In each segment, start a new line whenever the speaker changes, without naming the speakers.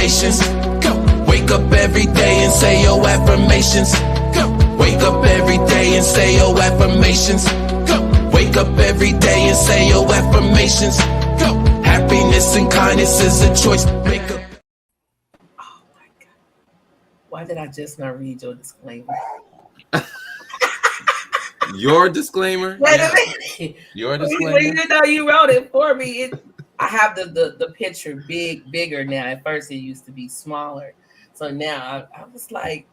affirmations. Go. Wake up every day and say your affirmations. Go. Wake up every day and say your affirmations. Go. Wake up every day and say your affirmations. Go. Happiness and kindness is a choice. Make up.
Oh my God. Why did I just not read your disclaimer?
Your disclaimer?
Yeah.
Your disclaimer?
Even though you wrote it for me, I have the picture bigger now. At first it used to be smaller. So now I was like,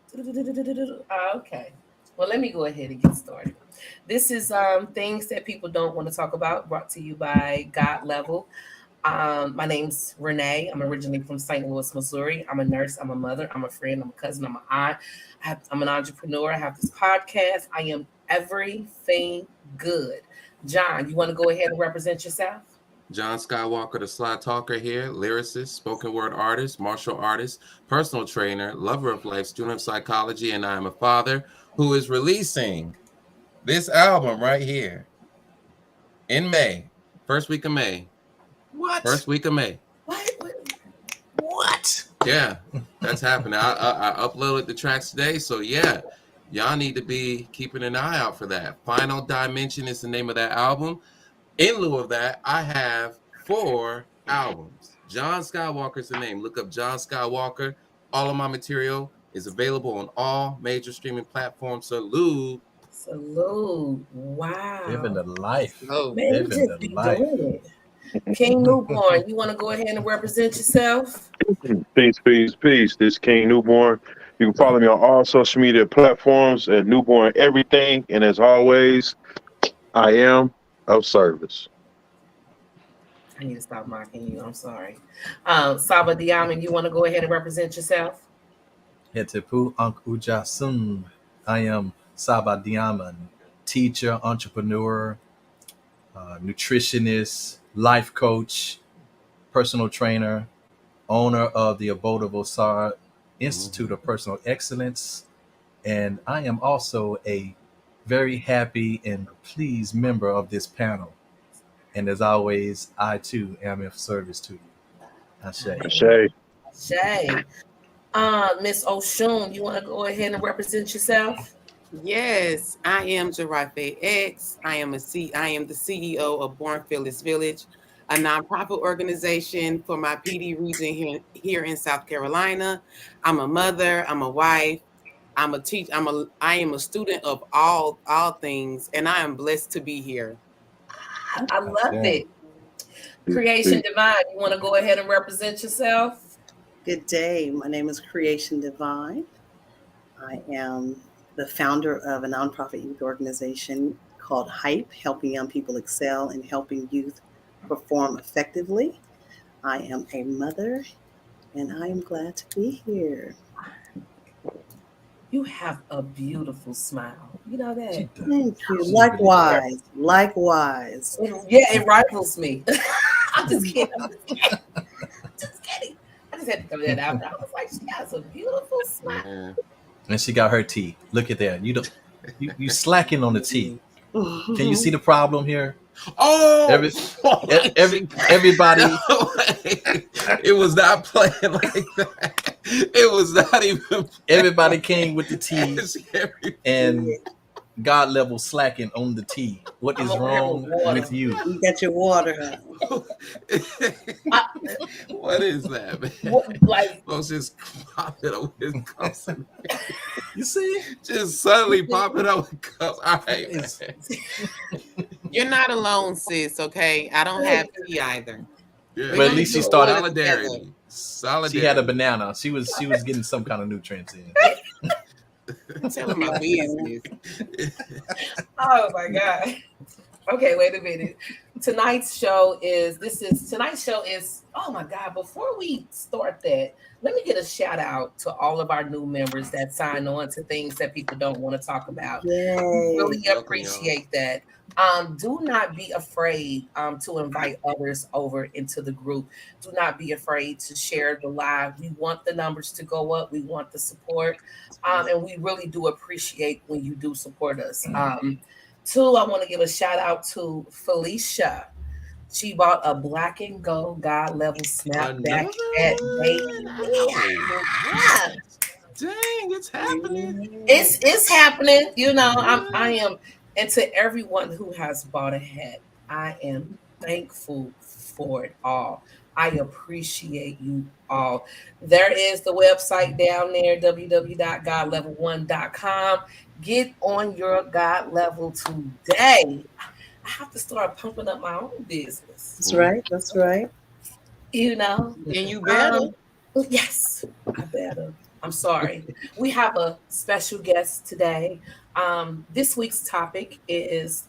okay. Well, let me go ahead and get started. This is things that people don't want to talk about, brought to you by God Level. My name's Renee. I'm originally from St. Louis, Missouri. I'm a nurse. I'm a mother. I'm a friend. I'm a cousin. I'm an aunt. I'm an entrepreneur. I have this podcast. I am everything good. John, you want to go ahead and represent yourself?
John Skywalker, the Sly Talker here, lyricist, spoken word artist, martial artist, personal trainer, lover of life, student of psychology, and I am a father who is releasing this album right here in May, first week of May.
What?
First week of May.
What?
Yeah, that's happening. I uploaded the tracks today, so yeah, y'all need to be keeping an eye out for that. Final Dimension is the name of that album. In lieu of that, I have 4 albums. John Skywalker's the name. Look up John Skywalker. All of my material is available on all major streaming platforms. Salute.
Wow.
Living the life.
Man, you just be doing it. King Newborn, you want to go ahead and represent yourself?
Peace. This is King Newborn. You can follow me on all social media platforms at Newborn Everything. And as always, I am of service.
I need to stop mocking you. I'm sorry. Saba Diamond, you want to go ahead and represent yourself?
Hetepu Ankh Ujasum. I am Saba Diamond, teacher, entrepreneur, nutritionist, life coach, personal trainer, owner of the Abode of Osar Institute of Personal Excellence. And I am also a very happy and pleased member of this panel. And as always, I too am of service to you.
Shay.
Miss Oshun, you want to go ahead and represent yourself?
Yes, I am Jarafe X. I am the CEO of Born Fearless Village, a nonprofit organization for my PD region here in South Carolina. I'm a mother. I'm a wife. I'm a teacher. I am a student of all things, and I am blessed to be here.
I love it. Creation Divine, you want to go ahead and represent yourself?
Good day. My name is Creation Divine. I am the founder of a nonprofit youth organization called HYPE, helping young people excel and helping youth perform effectively. I am a mother, and I am glad to be here.
You have a beautiful smile. You know that?
Thank you. Likewise.
Yeah, it rivals me. I'm just kidding. I just had to throw that out. I was like, she has a beautiful smile.
And she got her tea. Look at that. You slacking on the tea. Can you see the problem here?
Oh,
everybody.
It was not playing like that. It was not even.
Everybody came with the tea, and God Level slacking on the tea. What is wrong with you?
You got your water, huh?
What is that, man?
Like,
folks just popping up with cups.
You see,
just suddenly popping up with cups. All right, man.
You're not alone, sis. Okay, I don't have tea either.
Yeah.
But at least she started
solidarity.
She had a banana. She was getting some kind of nutrients in.
Telling my business.
Oh my God. Okay, wait a minute. Tonight's show is, oh my God, before we start that, let me get a shout out to all of our new members that sign on to things that people don't want to talk about.
Yay.
Really appreciate that. Do not be afraid to invite others over into the group. Do not be afraid to share the live. We want the numbers to go up. We want the support. And we really do appreciate when you do support us. Two, I want to give a shout out to Felicia. She bought a black and gold God level snapback
Another
hat, baby.
one. Ow.
Yeah.
Dang, it's happening.
It's happening. You know, I am, and to everyone who has bought a hat, I am thankful for it all. I appreciate you all. There is the website down there, www.godlevel1.com. Get on your God level today. I have to start pumping up my own business.
That's right. That's right.
You know,
And you better.
yes, I better. I'm sorry. We have a special guest today. This week's topic is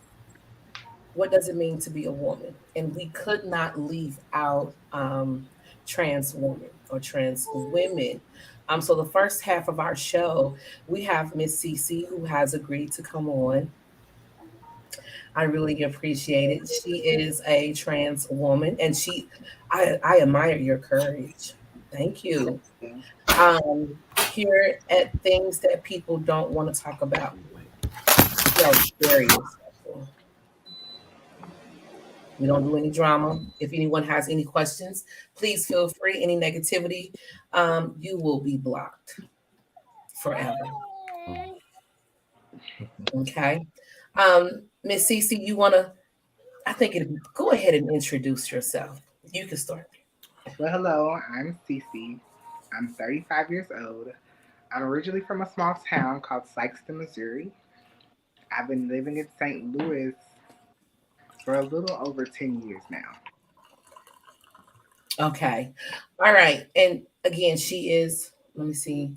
what does it mean to be a woman? And we could not leave out trans women or trans women. So the first half of our show, we have Miss Cece who has agreed to come on. I really appreciate it. She is a trans woman, and I admire your courage. Thank you. Here at things that people don't want to talk about. We are very respectful. We don't do any drama. If anyone has any questions, please feel free. Any negativity, you will be blocked forever. Okay. Miss Cece, you want to, go ahead and introduce yourself. You can start.
Well, hello, I'm Cece. I'm 35 years old. I'm originally from a small town called Sikeston, Missouri. I've been living in St. Louis for a little over 10 years now.
Okay. All right. And again, she is, let me see.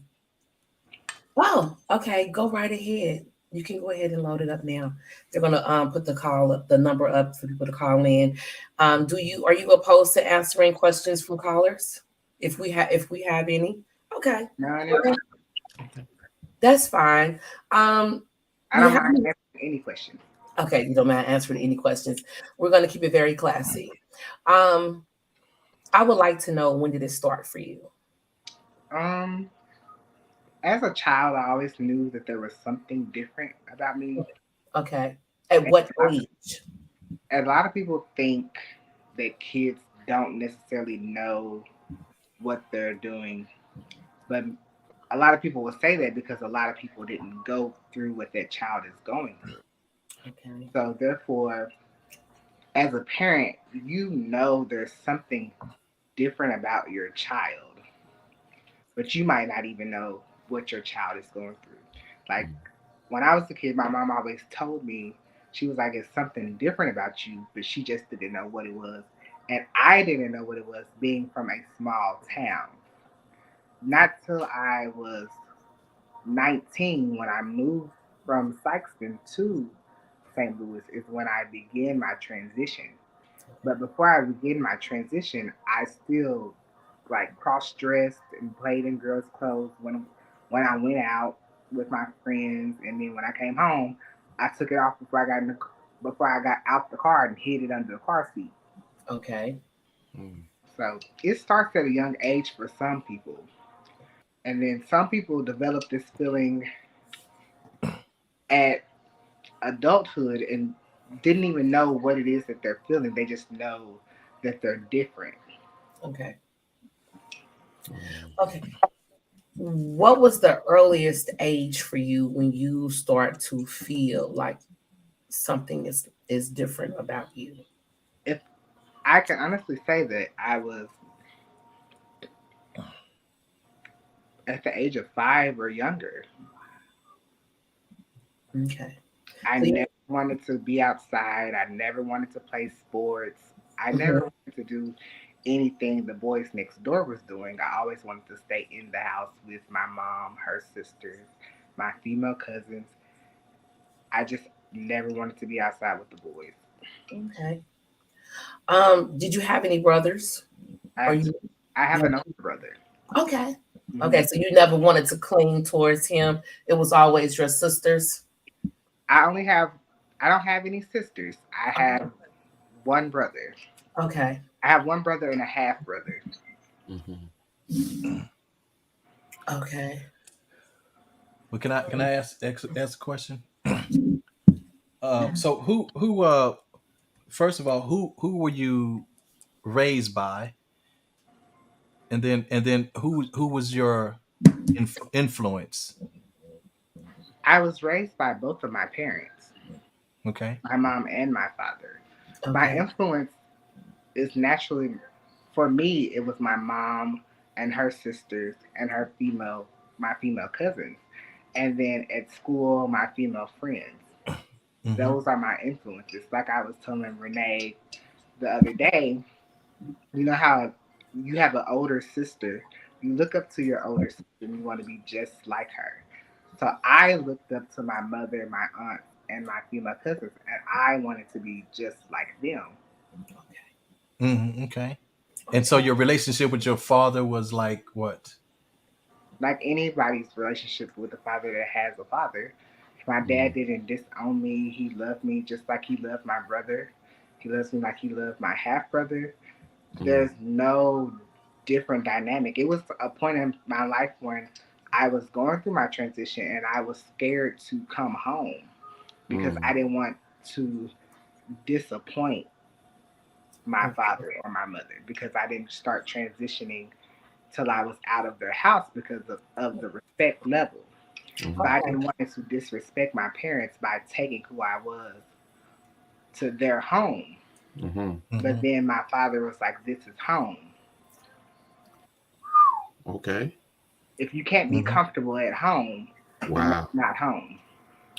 Oh, okay. Go right ahead. You can go ahead and load it up now. They're gonna put the number up for people to call in. Are you opposed to answering questions from callers? If we have any? Okay.
No.
That's fine.
I don't mind answering any questions.
Okay, you don't mind answering any questions. We're gonna keep it very classy. I would like to know, when did it start for you?
As a child, I always knew that there was something different about me.
Okay. At what age?
A lot of people think that kids don't necessarily know what they're doing, but a lot of people will say that because a lot of people didn't go through what that child is going through.
Okay.
So therefore, as a parent, you know there's something different about your child, but you might not even know what your child is going through. Like when I was a kid, my mom always told me, she was like, it's something different about you, but she just didn't know what it was. And I didn't know what it was, being from a small town. Not till I was 19, when I moved from Sikeston to St. Louis, is when I began my transition. But before I began my transition, I still like cross-dressed and played in girls' clothes when I went out with my friends, and then when I came home, I took it off before I got out the car and hid it under the car seat.
Okay.
So it starts at a young age for some people, and then some people develop this feeling at adulthood and didn't even know what it is that they're feeling. They just know that they're different.
Okay. Okay. What was the earliest age for you when you start to feel like something is different about you?
If I can honestly say that I was at the age of 5 or younger.
Okay.
I never wanted to be outside. I never wanted to play sports. I never wanted to do anything the boys next door was doing. I always wanted to stay in the house with my mom, her sisters, my female cousins. I just never wanted to be outside with the boys.
Okay. Did you have any brothers?
I have an older brother.
Okay. Okay, so you never wanted to cling towards him. It was always your sisters.
I don't have any sisters. I have one brother.
Okay.
I have one brother and a half brother.
Okay.
Well, can I ask a question? So who first of all, who were you raised by, and then who was your influence?
I was raised by both of my parents,
Okay.
my mom and my father. My
Okay.
influence is naturally, for me, it was my mom and her sisters and my female cousins. And then at school, my female friends.
Mm-hmm.
Those are my influences. Like I was telling Renee the other day, you know how you have an older sister, you look up to your older sister and you want to be just like her. So I looked up to my mother, my aunt, and my female cousins, and I wanted to be just like them.
Mm-hmm. Okay. And so your relationship with your father was like what?
Like anybody's relationship with a father that has a father. My dad didn't disown me. He loved me just like he loved my brother. He loves me like he loved my half brother. There's no different dynamic. It was a point in my life when I was going through my transition and I was scared to come home because I didn't want to disappoint my father or my mother because I didn't start transitioning till I was out of their house because of the respect level. So I didn't want to disrespect my parents by taking who I was to their home.
Mm-hmm.
But then my father was like, "This is home.
Okay.
If you can't be comfortable at home, then
Wow.
it's not home."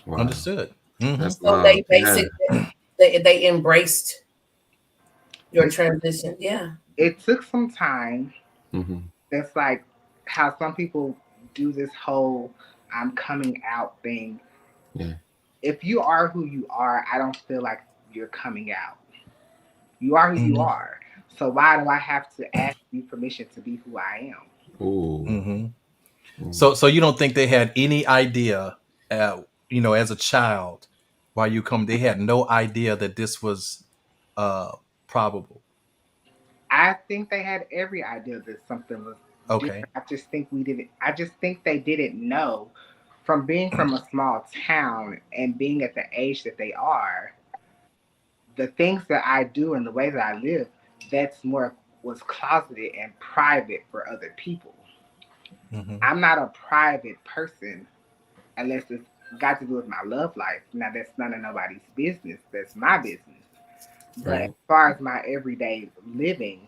Wow.
Understood. Mm-hmm.
That's
So
love.
they
Yeah.
basically they embraced your transition. Yeah.
It took some time.
Mm-hmm.
That's like how some people do this whole "I'm coming out" thing.
Yeah.
If you are who you are, I don't feel like you're coming out. You are who you
Mm-hmm.
are. So why do I have to ask you permission to be who I am?
Ooh.
Mm-hmm. So you don't think they had any idea, as a child, while you come, they had no idea that this was probable.
I think they had every idea that something was
Okay.
different. I just think we didn't. I just think they didn't know. From being from a small town and being at the age that they are, the things that I do and the way that I live, that's more was closeted and private for other people.
Mm-hmm.
I'm not a private person unless it's got to do with my love life. Now that's none of nobody's business. That's my business. But as
Right.
far as my everyday living,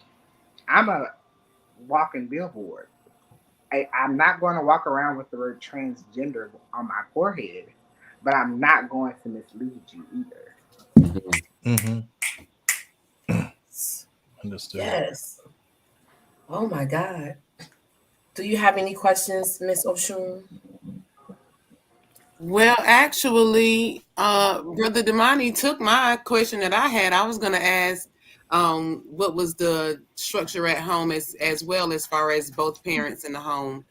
I'm a walking billboard. I'm not going to walk around with the word transgender on my forehead, but I'm not going to mislead you either.
Mm-hmm.
Mm-hmm. Understood.
Yes. Oh my God. Do you have any questions, Miss Oshun?
Well, actually, Brother Damani took my question that I had. I was going to ask, what was the structure at home as well as far as both parents in the home.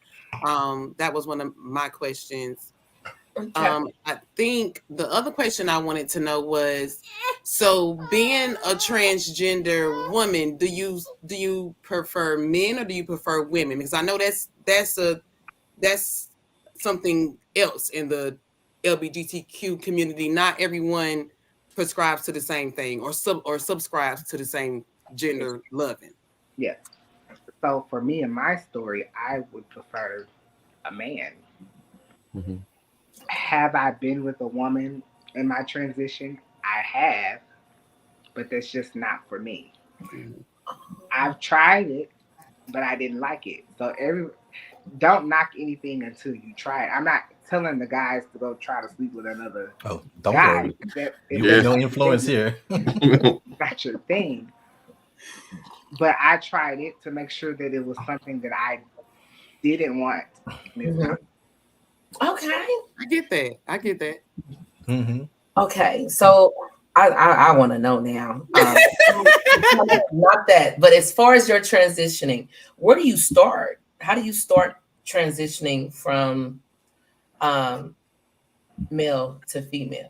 That was one of my questions.
Okay.
I think the other question I wanted to know was, so being a transgender woman, do you prefer men or do you prefer women? Because I know that's something else in the LGBTQ community. Not everyone prescribes to the same thing or subscribes to the same gender loving.
Yes. So for me and my story, I would prefer a man.
Mm-hmm.
Have I been with a woman in my transition? I have, but that's just not for me. I've tried it, but I didn't like it. So don't knock anything until you try it. I'm not telling the guys to go try to sleep with another
Oh, don't
guy.
worry.
If
You
that's
got no
not your
influence
thing,
here.
not your thing. But I tried it to make sure that it was something that I didn't want. And it's not.
Okay.
I get that.
Mm-hmm.
Okay. So I want to know now. Not that, but as far as your transitioning, where do you start? How do you start transitioning from male to female?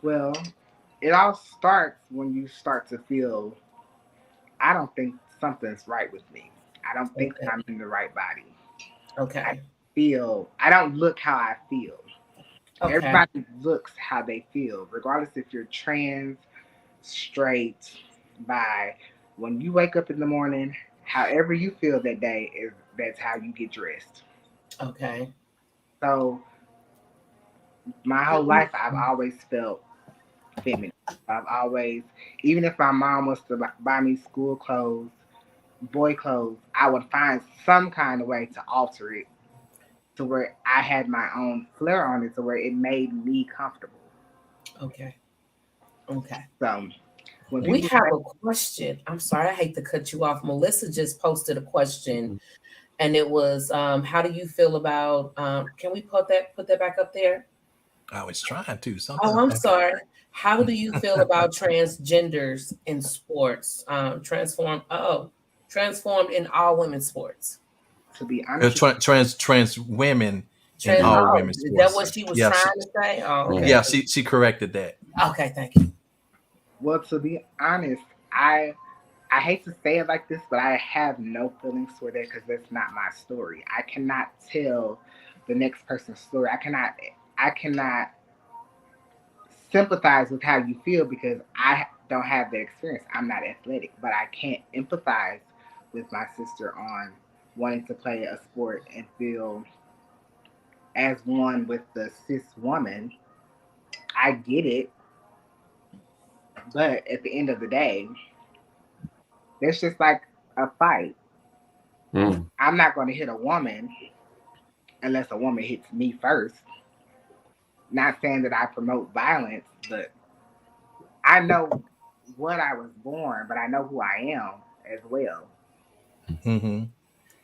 Well, it all starts when you start to feel, I don't think something's right with me. I don't think
Okay.
I'm in the right body.
Okay.
I don't look how I feel.
Okay.
Everybody looks how they feel, regardless if you're trans, straight by when you wake up in the morning, however you feel that day that's how you get dressed.
Okay.
So my whole life I've always felt feminine. I've always, even if my mom was to buy me school clothes, boy clothes, I would find some kind of way to alter it to where I had my own flair on it to where it made me comfortable.
Okay. Okay.
So when
We
people
have
say,
a question. I'm sorry, I hate to cut you off. Melissa just posted a question, and it was, how do you feel about? Can we put that back up there?
I was trying to
Oh,
something.
I'm
Okay.
sorry. How do you feel about transgenders in sports? Transformed in all women's sports.
to be honest,
Trans women in
Trans.
all
Oh,
women's
is that
sports.
what she was
Yeah,
trying to say? Oh, okay.
Yeah, she corrected that.
Okay, thank you.
well, to be honest, I hate to say it like this, but I have no feelings for that because that's not my story. I cannot tell the next person's story. I cannot sympathize with how you feel because I don't have the experience. I'm not athletic, but I can't empathize with my sister on wanting to play a sport and feel as one with the cis woman. I get it, but at the end of the day, it's just like a fight.
Mm.
I'm not going to hit a woman unless a woman hits me first. Not saying that I promote violence, but I know what I was born, but I know who I am as well.
Mm-hmm.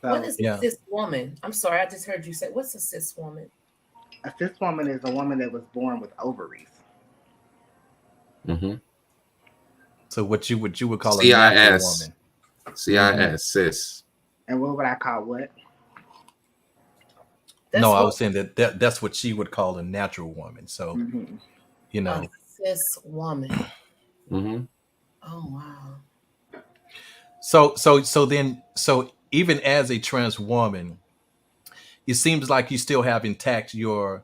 So
What is
Yeah.
a cis woman? I'm sorry, I just heard you say, what's a cis woman?
a cis woman is a woman that was born with ovaries.
Mm-hmm.
So what you would call a natural
CIS.
woman.
CIS, cis.
And what would I call what?
That's
No, I
what
was saying that's what she would call a natural woman. So
Mm-hmm.
you
a
know,
cis woman.
Mm-hmm.
Oh wow.
so even as a trans woman, it seems like you still have intact your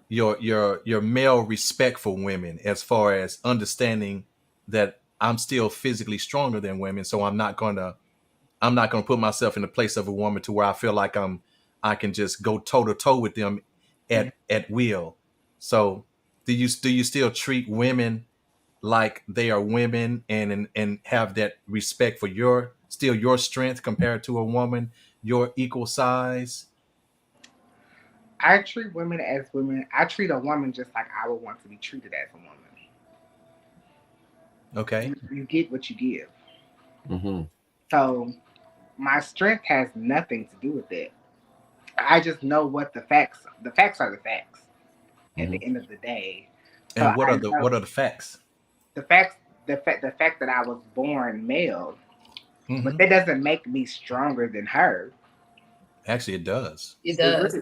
male respect for women, as far as understanding that I'm still physically stronger than women, so I'm not gonna put myself in the place of a woman to where I feel like I can just go toe to toe with them at will. So do you still treat women like they are women and have that respect for your strength compared to a woman your equal size?
I treat women as women. I treat a woman just like I would want to be treated as a woman.
Okay.
You get what you give.
Mm-hmm.
So my strength has nothing to do with it. I just know what the facts are the facts at the end of the day. So
And what
I
are the
know
facts?
the fact that I was born male,
Mhm.
but that doesn't make me stronger than her.
Actually, it does.
It does.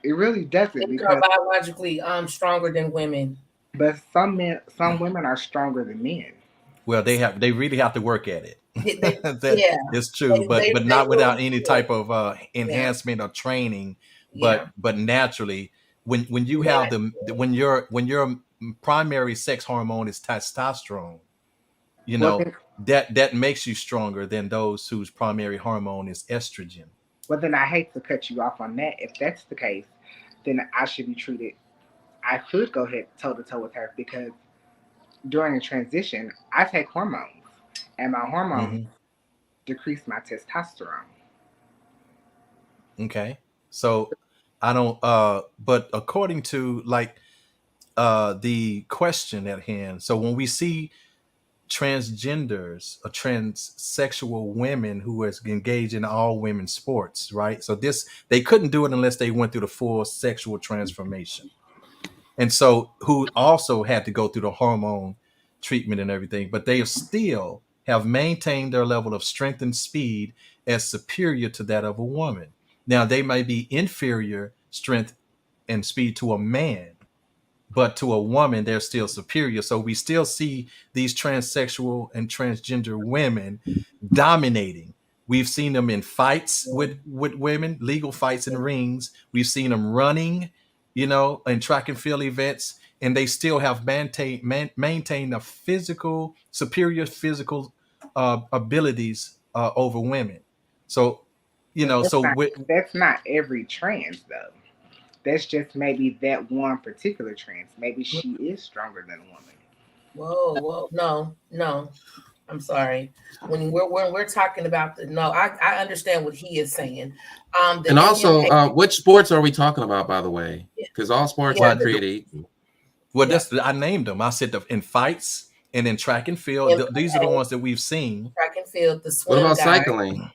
It really doesn't
Men are
because
biologically stronger than women.
but some women are stronger than men.
Well, they really have to work at it. That
Yeah.
is true, but
They
not without
really
any
do.
type of enhancement or training.
Yeah.
But naturally, when you have when your primary sex hormone is testosterone, you
Well
know
then,
that makes you stronger than those whose primary hormone is estrogen.
well then I hate to cut you off on that. If that's the case, then I should be treated. I could go ahead toe to toe with her because during a transition, I take hormones, and my hormones decrease my testosterone.
Okay, so I don't. But according to like the question at hand, so when we see transgenders or transsexual women who is engaged in all women's sports, right? So they couldn't do it unless they went through the full sexual transformation. And so who also had to go through the hormone treatment and everything, but they still have maintained their level of strength and speed as superior to that of a woman. Now they may be inferior strength and speed to a man, but to a woman they're still superior. So we still see these transsexual and transgender women dominating. We've seen them in fights with women, legal fights in rings. We've seen them running, in track and field events, and they still have maintained a superior physical abilities over women. So,
That's not every trans though. That's just maybe that one particular trans. Maybe she is stronger than a woman.
Whoa, no. I'm sorry. When we're talking about I understand what he is saying.
And also, which sports are we talking about, by the way? Because all sports are created equal.
Well, I named them. I said in fights and in track and field. These are the ones that we've seen.
Track and field. The swim.
What about
guy.
cycling?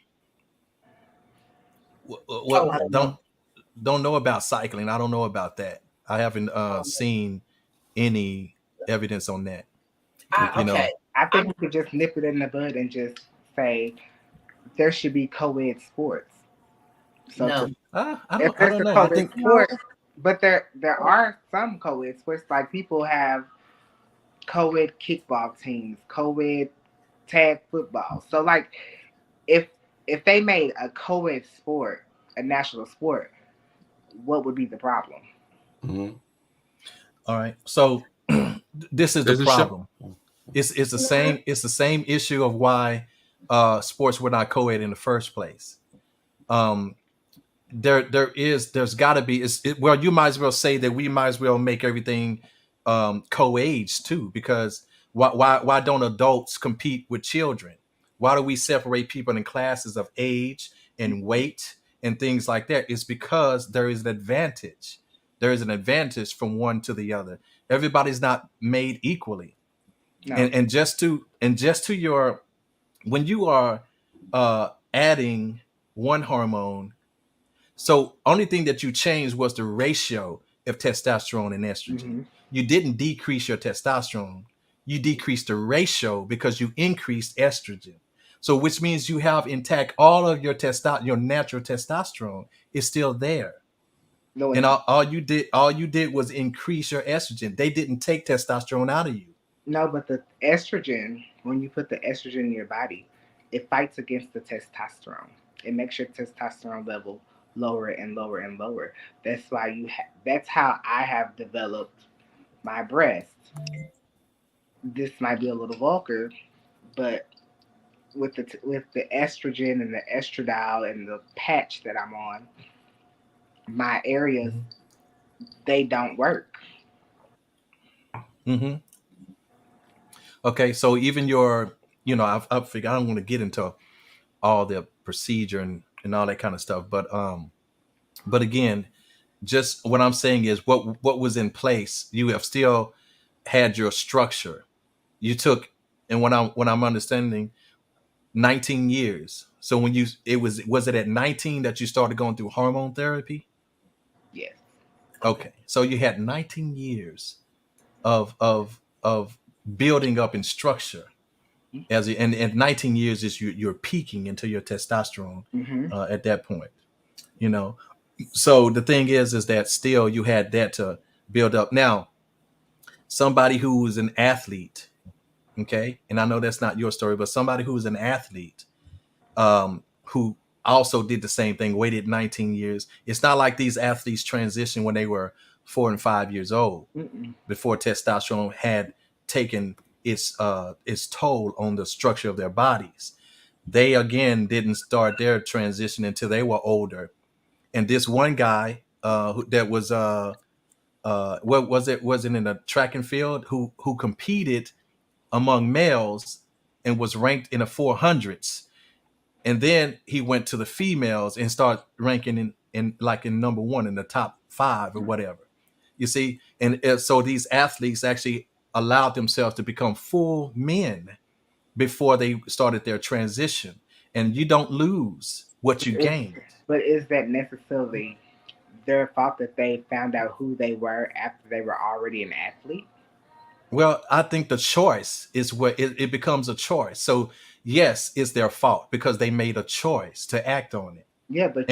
Well, don't know about cycling. I don't know about that. I haven't seen any evidence on that.
Okay.
I think we could just nip it in the bud and just say there should be co-ed sports. So
no,
I don't know. I think,
but there are some co-ed sports. Like people have co-ed kickball teams, co-ed tag football. So like if they made a co-ed sport a national sport, what would be the problem?
Mm-hmm.
All right. So this is the problem. It's the same. It's the same issue of why sports were not co-ed in the first place. There's got to be. Well, you might as well say that we might as well make everything co-ed too, because why don't adults compete with children? Why do we separate people in classes of age and weight and things like that? It's because there is an advantage. There is an advantage from one to the other. Everybody's not made equally. No. And just to your, when you are adding one hormone, so only thing that you changed was the ratio of testosterone and estrogen. Mm-hmm. You didn't decrease your testosterone. You decreased the ratio because you increased estrogen. So which means you have intact all of your natural testosterone is still there. No, and all you did was increase your estrogen. They didn't take testosterone out of you.
No, but the estrogen, when you put the estrogen in your body, it fights against the testosterone. It makes your testosterone level lower and lower and lower. That's why that's how I have developed my breast. This might be a little vulgar, but with the estrogen and the estradiol and the patch that I'm on, my areas, they don't work.
Mm-hmm. Okay, so even your, I figure I don't want to get into all the procedure and all that kind of stuff, but again, just what I'm saying is what was in place. You have still had your structure. You took, and what I'm understanding, 19 years. So when was it at 19 that you started going through hormone therapy?
Yes.
Okay, so you had 19 years of building up in structure, and 19 years is you're peaking into your testosterone at that point, So the thing is that still you had that to build up. Now, somebody who's an athlete, okay, and I know that's not your story, but somebody who's an athlete, who also did the same thing, waited 19 years. It's not like these athletes transitioned when they were 4 and 5 years old. Mm-mm. Before testosterone had taken its toll on the structure of their bodies. They again didn't start their transition until they were older. And this one guy that was what was it? Was it in a track and field who competed among males and was ranked in the 400s. And then he went to the females and started ranking in number one in the top 5 or whatever. You see, and so these athletes actually allowed themselves to become full men before they started their transition. And you don't lose what you gained.
But is that necessarily their fault that they found out who they were after they were already an athlete?
Well, I think the choice is what it becomes a choice. So yes, it's their fault because they made a choice to act on it.
Yeah, but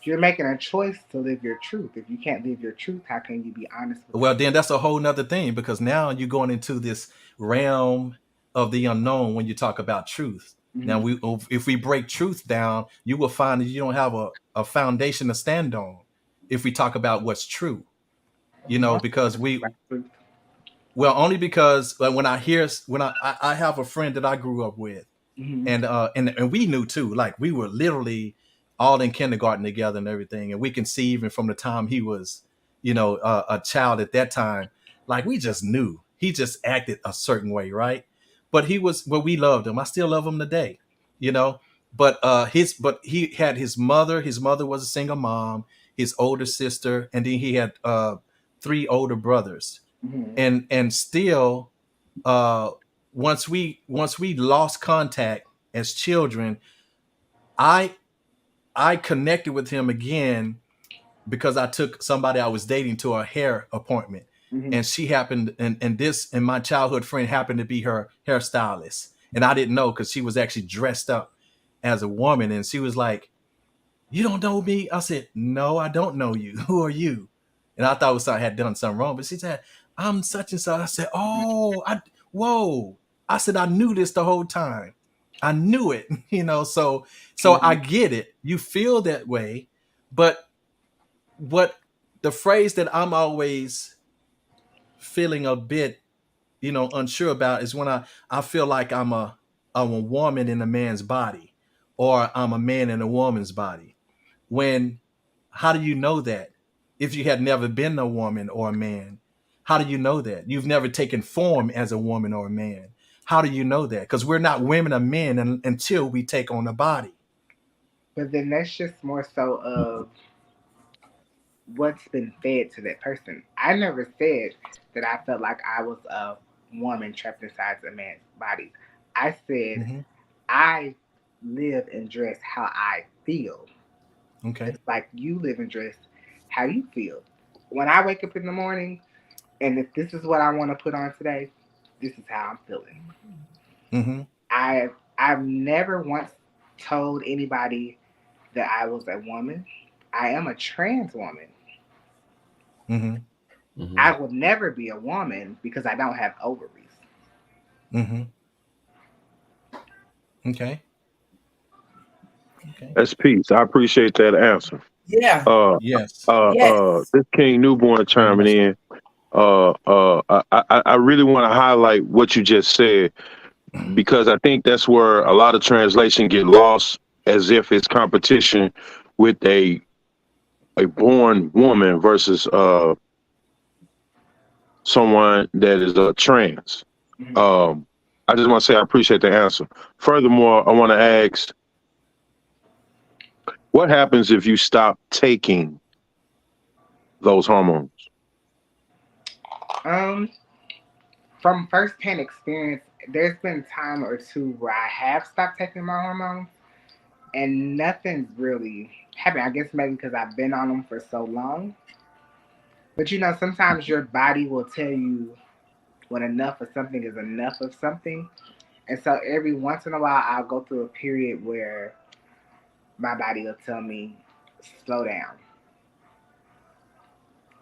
you're making a choice to live your truth. If you can't live your truth, how can you be honest with
Well, then that's a whole nother thing, because now you're going into this realm of the unknown when you talk about truth. Mm-hmm. Now, if we break truth down, you will find that you don't have a foundation to stand on if we talk about what's true. you know, because only because when I hear, I have a friend that I grew up with,
Mhm.
and we knew too, like we were literally all in kindergarten together and everything. And we can see even from the time he was, a child at that time, like we just knew he just acted a certain way. Right. But we loved him. I still love him today, you know, but he had his mother was a single mom, his older sister, and then he had, 3 older brothers.
Mhm.
And still, uh once we lost contact as children, i I connected with him again because I took somebody I was dating to a hair appointment,
Mhm.
and she happened, and my childhood friend happened to be her hairstylist, and I didn't know because she was actually dressed up as a woman, and she was like, "You don't know me?" I said, "No, I don't know you. Who are you?" And I thought I had done something wrong, but she said, "I'm such and such." I said, "Oh, whoa." I said, "I knew this the whole time. I knew it." So I
Mhm.
get it. You feel that way, but what the phrase that I'm always feeling a bit, unsure about is when I feel like I'm a woman in a man's body, or I'm a man in a woman's body. When How do you know that if you had never been a woman or a man? How do you know that you've never taken form as a woman or a man? How do you know that? Because we're not women or men until we take on a body.
But then that's just more so of what's been fed to that person. I never said that I felt like I was a woman trapped inside a man's body. I said
Hmm.
I live and dress how I feel.
Okay.
It's like you live and dress how you feel. When I wake up in the morning, and if this is what I want to put on today, this is how I'm feeling.
Hmm.
I've never once told anybody that I was a woman. I am a trans woman.
Hmm.
Mhm.
I will never be a woman because I don't have ovaries.
Hmm. Okay. Okay.
That's peace. I appreciate that answer.
Yeah.
Uh,
Yes.
Yes.
this King Newborn
Very
chiming
much so.
in. I really want to highlight what you just said, because I think that's where a lot of translation get lost, as if it's competition with a born woman versus someone that is trans.
Mhm.
Um, I just want to say I appreciate the answer. Furthermore, I want to ask, what happens if you stop taking those hormones?
Um, from firsthand experience, there's been a time or two where I have stopped taking my hormones, and nothing's really happened. I guess maybe because I've been on them for so long. But sometimes your body will tell you when enough of something is enough of something. And so every once in a while, I'll go through a period where my body will tell me, slow down.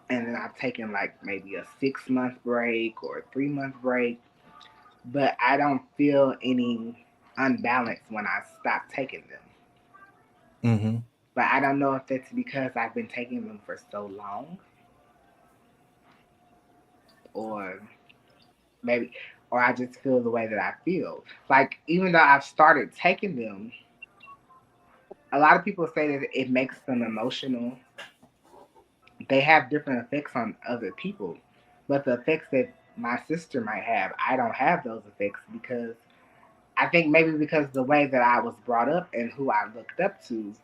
And then I've taken like maybe a 6 month break or a 3 month break, but I don't feel any unbalance when I stop taking them.
Hmm.
But I don't know if that's because I've been taking them for so long, or maybe, or I just feel the way that I feel. Like, even though I've started taking them, a lot of people say that it makes them emotional. They have different effects on other people, but the effects that my sister might have, I don't have those effects because I think maybe because the way that I was brought up and who I looked up to,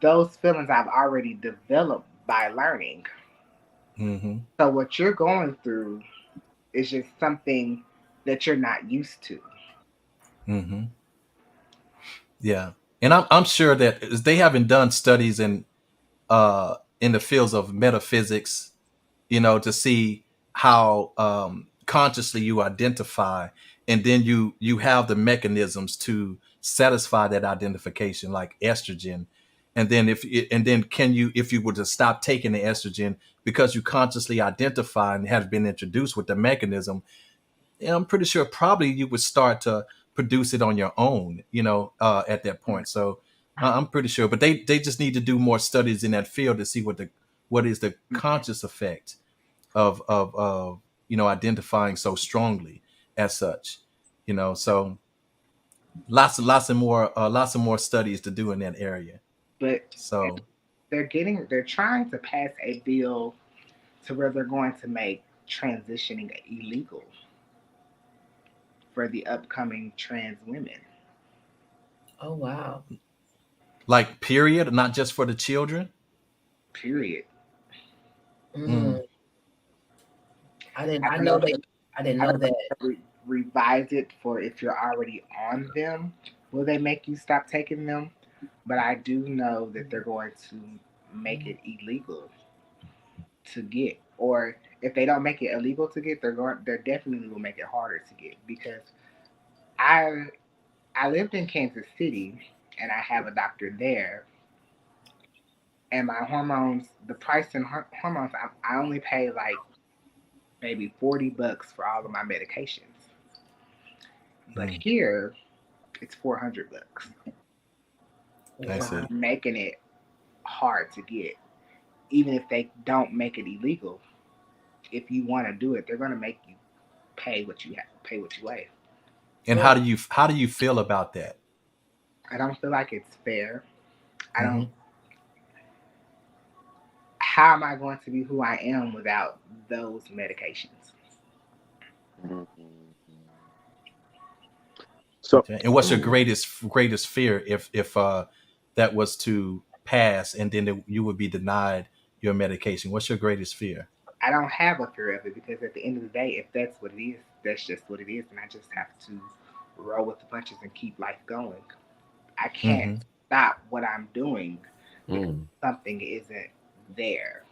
those feelings I've already developed by learning.
Hmm.
So what you're going through is just something that you're not used to.
Hmm. Yeah. And I'm sure that they haven't done studies in the fields of metaphysics, to see how, consciously you identify, and then you have the mechanisms to satisfy that identification, like estrogen. And then can you, if you were to stop taking the estrogen because you consciously identify and have been introduced with the mechanism, I'm pretty sure probably you would start to produce it on your own, at that point. So I'm pretty sure, but they just need to do more studies in that field to see what is the conscious effect of identifying so strongly as such. So lots of more studies to do in that area.
But
So
they're trying to pass a bill to where they're going to make transitioning illegal for the upcoming trans women.
Oh wow.
like period, not just for the children.
Period.
Mm. I didn't. I
don't
know
know
they. I didn't
I
know
don't
that.
revise it for if you're already on them. Will they make you stop taking them? But I do know that they're going to make it illegal to get, or if they don't make it illegal to get, they're definitely will make it harder to get because I I lived in Kansas City and I have a doctor there, and my hormones, the price in hormones, I only pay like maybe $40 for all of my medications, but
Mm.
here it's $400,
I
so
see.
they're making it hard to get. Even if they don't make it illegal, if you want to do it, they're going to make you pay what you have, pay what you weigh.
And how do you feel about that?
I don't feel like it's fair. I
Mhm.
don't. How am I going to be who I am without those medications?
So
Okay. And what's your greatest fear if that was to pass and then you would be denied your medication? What's your greatest fear?
I don't have a fear of it because at the end of the day, if that's what it is, that's just what it is, and I just have to roll with the punches and keep life going. I can't
Mhm.
stop what I'm doing because
Mm.
something isn't there.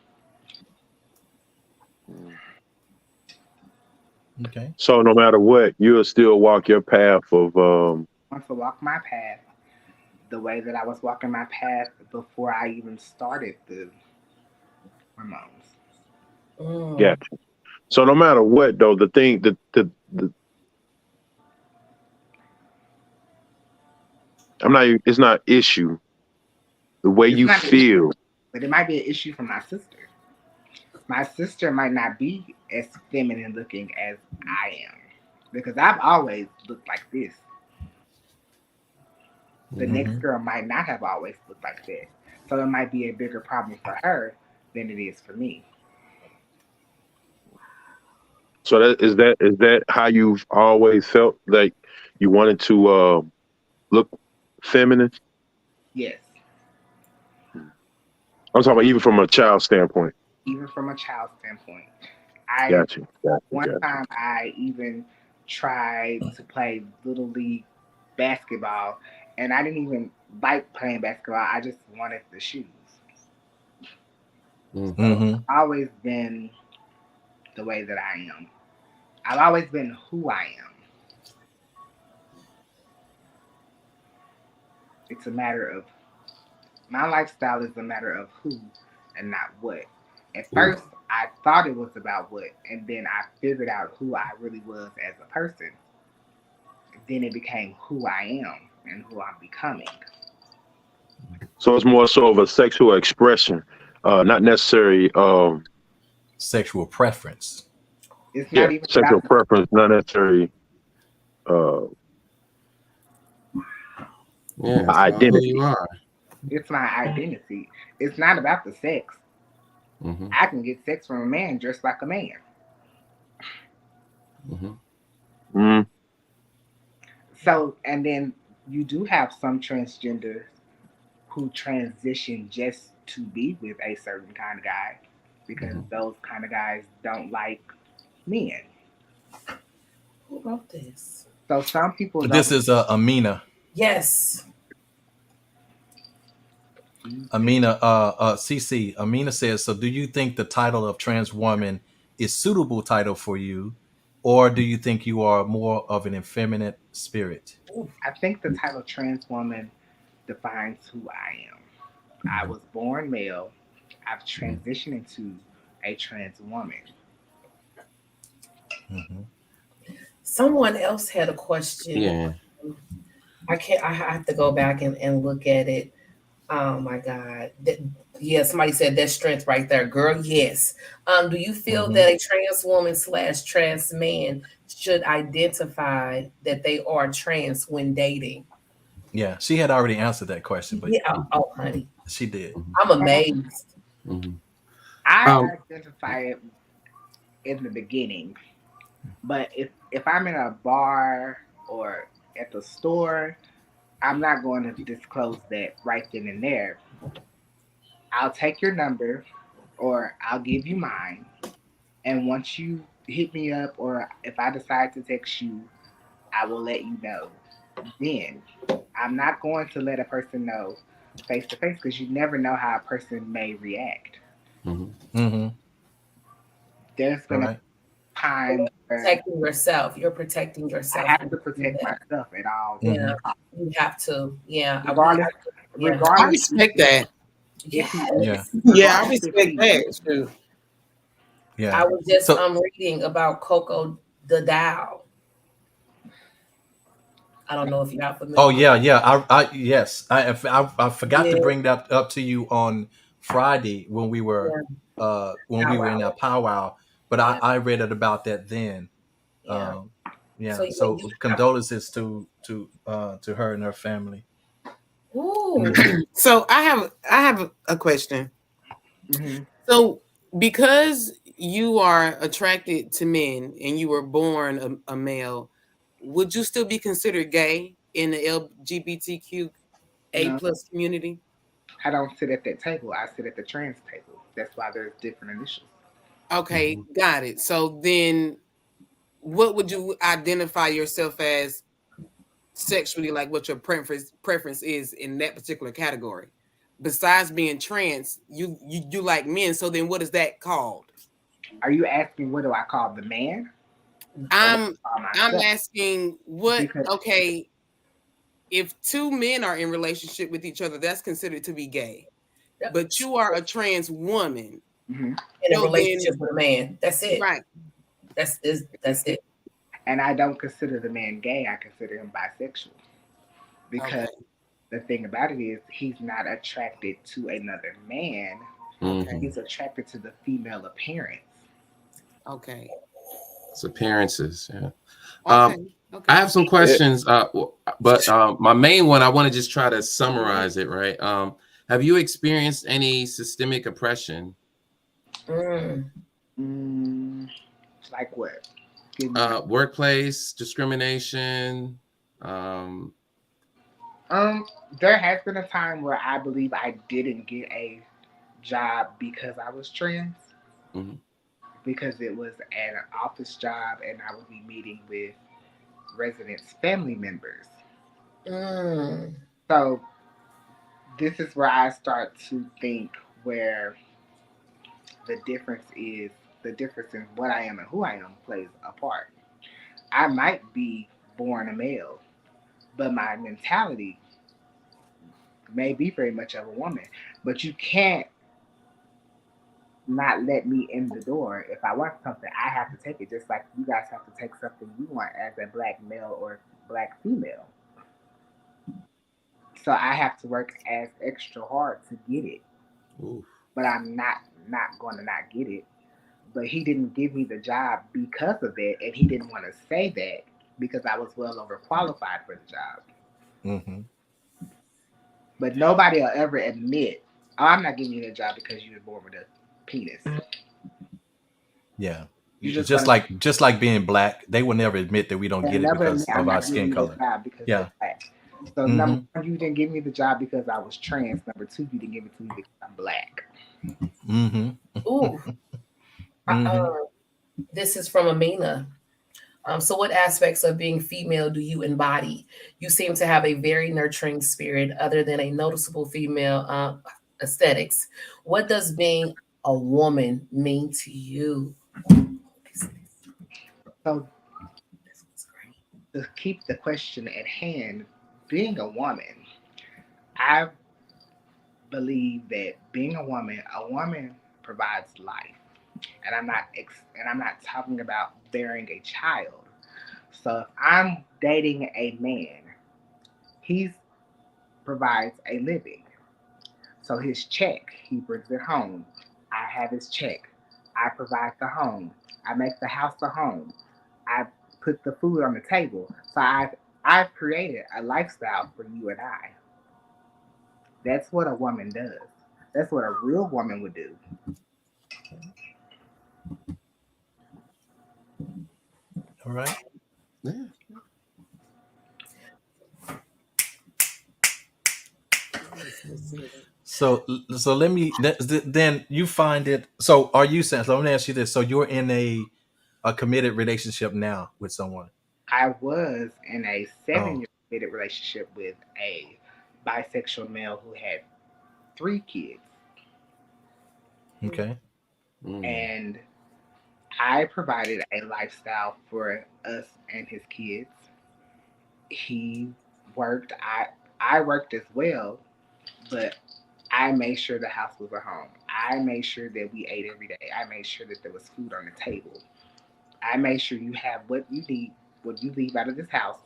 Okay.
so no matter what, you'll still walk your path of
Want to walk my path the way that I was walking my path before I even started the hormones.
Mm.
gotcha. So no matter what though, the thing the I'm not it's not issue. The way
It's
you
not an issue,
feel.
but it might be an issue for my sister. My sister might not be as feminine looking as I am because I've always looked like this. The next
Mhm.
girl might not have always looked like that. So it might be a bigger problem for her than it is for me.
So that how you've always felt like you wanted to look feminine?
Yes,
I'm talking about even from a child standpoint.
even from a child standpoint. I
Gotcha.
One time I even tried to play little league basketball, and I didn't even like playing basketball. I just wanted the shoes.
Mm.
So
Mhm.
I've always been the way that I am. I've always been who I am. It's a matter of my lifestyle is a matter of who and not what. At first, I thought it was about what, and then I figured out who I really was as a person. Then it became who I am and who I'm becoming.
So it's more so of a sexual expression, not necessarily
Sexual preference.
It's not even
sexual
about
preference, not necessarily
Yeah, it's about who
identity.
you are.
it's my identity. It's not about the sex.
Mm-hmm.
I can get sex from a man just like a man.
Mm-hmm.
Mm,
So, and then you do have some transgenders who transition just to be with a certain kind of guy because those kind of guys don't like men.
Who wrote this?
So some people don't.
This is Amina.
Yes.
Amina, CC. Amina says, so do you think the title of trans woman is suitable title for you, or do you think you are more of an effeminate spirit?
I think the title trans woman defines who I am. I was born male. I've transitioned into a trans woman.
Mhm.
Someone else had a question.
Yeah.
I have to go back and look at it. Oh my God. Yeah, somebody said that's strength right there, girl. Yes. Do you feel
Mhm.
that a trans woman / trans man should identify that they are trans when dating?
Yeah, she had already answered that question, but
Yeah. Oh, honey,
she did.
I'm amazed.
Mhm.
I
Um,
identify it in the beginning, but if I'm in a bar or at the store, I'm not going to disclose that right then and there. I'll take your number or I'll give you mine. And once you hit me up or if I decide to text you, I will let you know. Then I'm not going to let a person know face to face because you never know how a person may react.
mhm.
Mm-hmm.
There's
All
been a
right.
time where
Protecting yourself. You're protecting
I
yourself
have
when
to
you do
protect
that.
myself at all
Yeah,
Mm-hmm.
costs.
you have to. Yeah,
Regardless,
yeah,
I
regardless
respect that.
if he,
Yeah.
yes.
Yeah, I
regardless if
respect
he,
that. Too.
Yeah.
I was just
So,
reading about Coco the Dow. I don't know if you're
oh
familiar with
yeah, yeah. Yes, I forgot to
it.
bring that up to you on Friday
Yeah,
when we were in
powwow.
that powwow, but
Yeah,
I read it about that then.
yeah. So
Yeah.
yeah,
So
you have.
condolences to her and her family.
Ooh.
Mhm.
So I have a question.
Mhm.
So because you are attracted to men and you were born a male, would you still be considered gay in the LGBTQA
No,
plus community?
I don't sit at that table. I sit at the trans table. That's why there's different initials.
Okay,
Mhm.
got it. So then what would you identify yourself as sexually, like what your preference is in that particular category? Besides being trans, you like men, so then what is that called?
Are you asking what do I call the man or what do
I'm
I call
I'm
myself?
asking what
Because
okay, if two men are in relationship with each other, that's considered to be gay. But you are a trans woman.
mhm.
In a
So then
relationship with a man. That's it.
right.
That's it.
And I don't consider the man gay. I consider him bisexual because
Okay.
the thing about it is he's not attracted to another man.
Okay.
He's attracted to the female appearance.
Okay.
It's appearances. Yeah.
Okay.
I
Okay.
have some questions, but my main one, I want to just try to summarize it, right? Have you experienced any systemic oppression,
Mm.
Mm, like what? Give me an
workplace discrimination? Um,
There has been a time where I believe I didn't get a job because I was trans,
mhm.
because it was an office job and I would be meeting with residents' family members.
Mm.
So this is where I start to think where the difference is the difference in what I am and who I am plays a part. I might be born a male, but my mentality may be very much of a woman. But you can't not let me in the door. If I want something, I have to take it. Just like you guys have to take something you want as a black male or black female. So I have to work as extra hard to get it.
Ooh.
But I'm not going to not get it. But he didn't give me the job because of that, and he didn't want to say that because I was well overqualified for the job.
Mm-hmm.
But nobody will ever admit, "Oh, I'm not giving you the job because you were born with a penis."
Yeah.
You just
Just
gonna
like being black, they will never admit that we don't
they'll
get it
never
because
admit I'm
of our
not giving
skin
you the
color.
job because you're
Yeah.
black. So number
Mm-hmm.
one, you didn't give me the job because I was trans. Number two, you didn't give it to me because I'm black.
Mm-hmm.
Ooh.
Mm-hmm.
This is from Amina. So, what aspects of being female do you embody? You seem to have a very nurturing spirit, other than a noticeable female aesthetics. What does being a woman mean to you?
So
This was great.
to keep the question at hand, being a woman, I believe that being a woman provides life, and I'm not talking about bearing a child. So if I'm dating a man, he provides a living. So his check, he brings it home. I have his check. I provide the home. I make the house a home. I put the food on the table. So I've created a lifestyle for you and I. That's what a woman does. That's what a real woman would do.
All right.
Yeah.
So let me then you find it. So are you saying? So let me ask you this. So you're in a committed relationship now with someone.
I was in a
Oh,
7 year committed relationship with a bisexual male who had 3 kids.
okay.
Mm.
And I provided a lifestyle for us and his kids. He worked. I worked as well, but I made sure the house was a home. I made sure that we ate every day. I made sure that there was food on the table. I made sure you have what you need when you leave out of this house.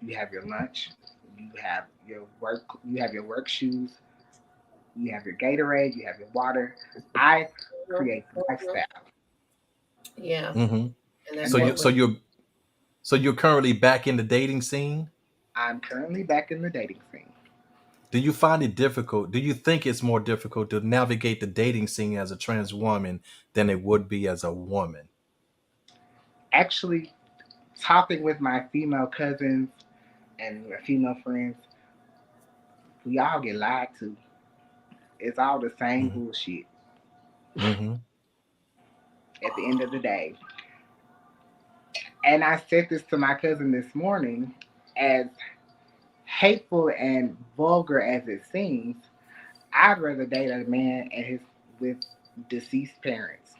You have your lunch. You have your work. You have your work shoes. You have your Gatorade. You have your water. I create the lifestyle.
Yeah,
Mm-hmm.
and that's
So
what
you're currently back in the dating scene.
I'm currently back in the dating scene.
Do you find it difficult? Do you think it's more difficult to navigate the dating scene as a trans woman than it would be as a woman?
Actually, talking with my female cousins and my female friends, we all get lied to. It's all the same
Mm-hmm.
bullshit
Mm-hmm.
at the end of the day. And I said this to my cousin this morning, as hateful and vulgar as it seems, I'd rather date a man and his with deceased parents.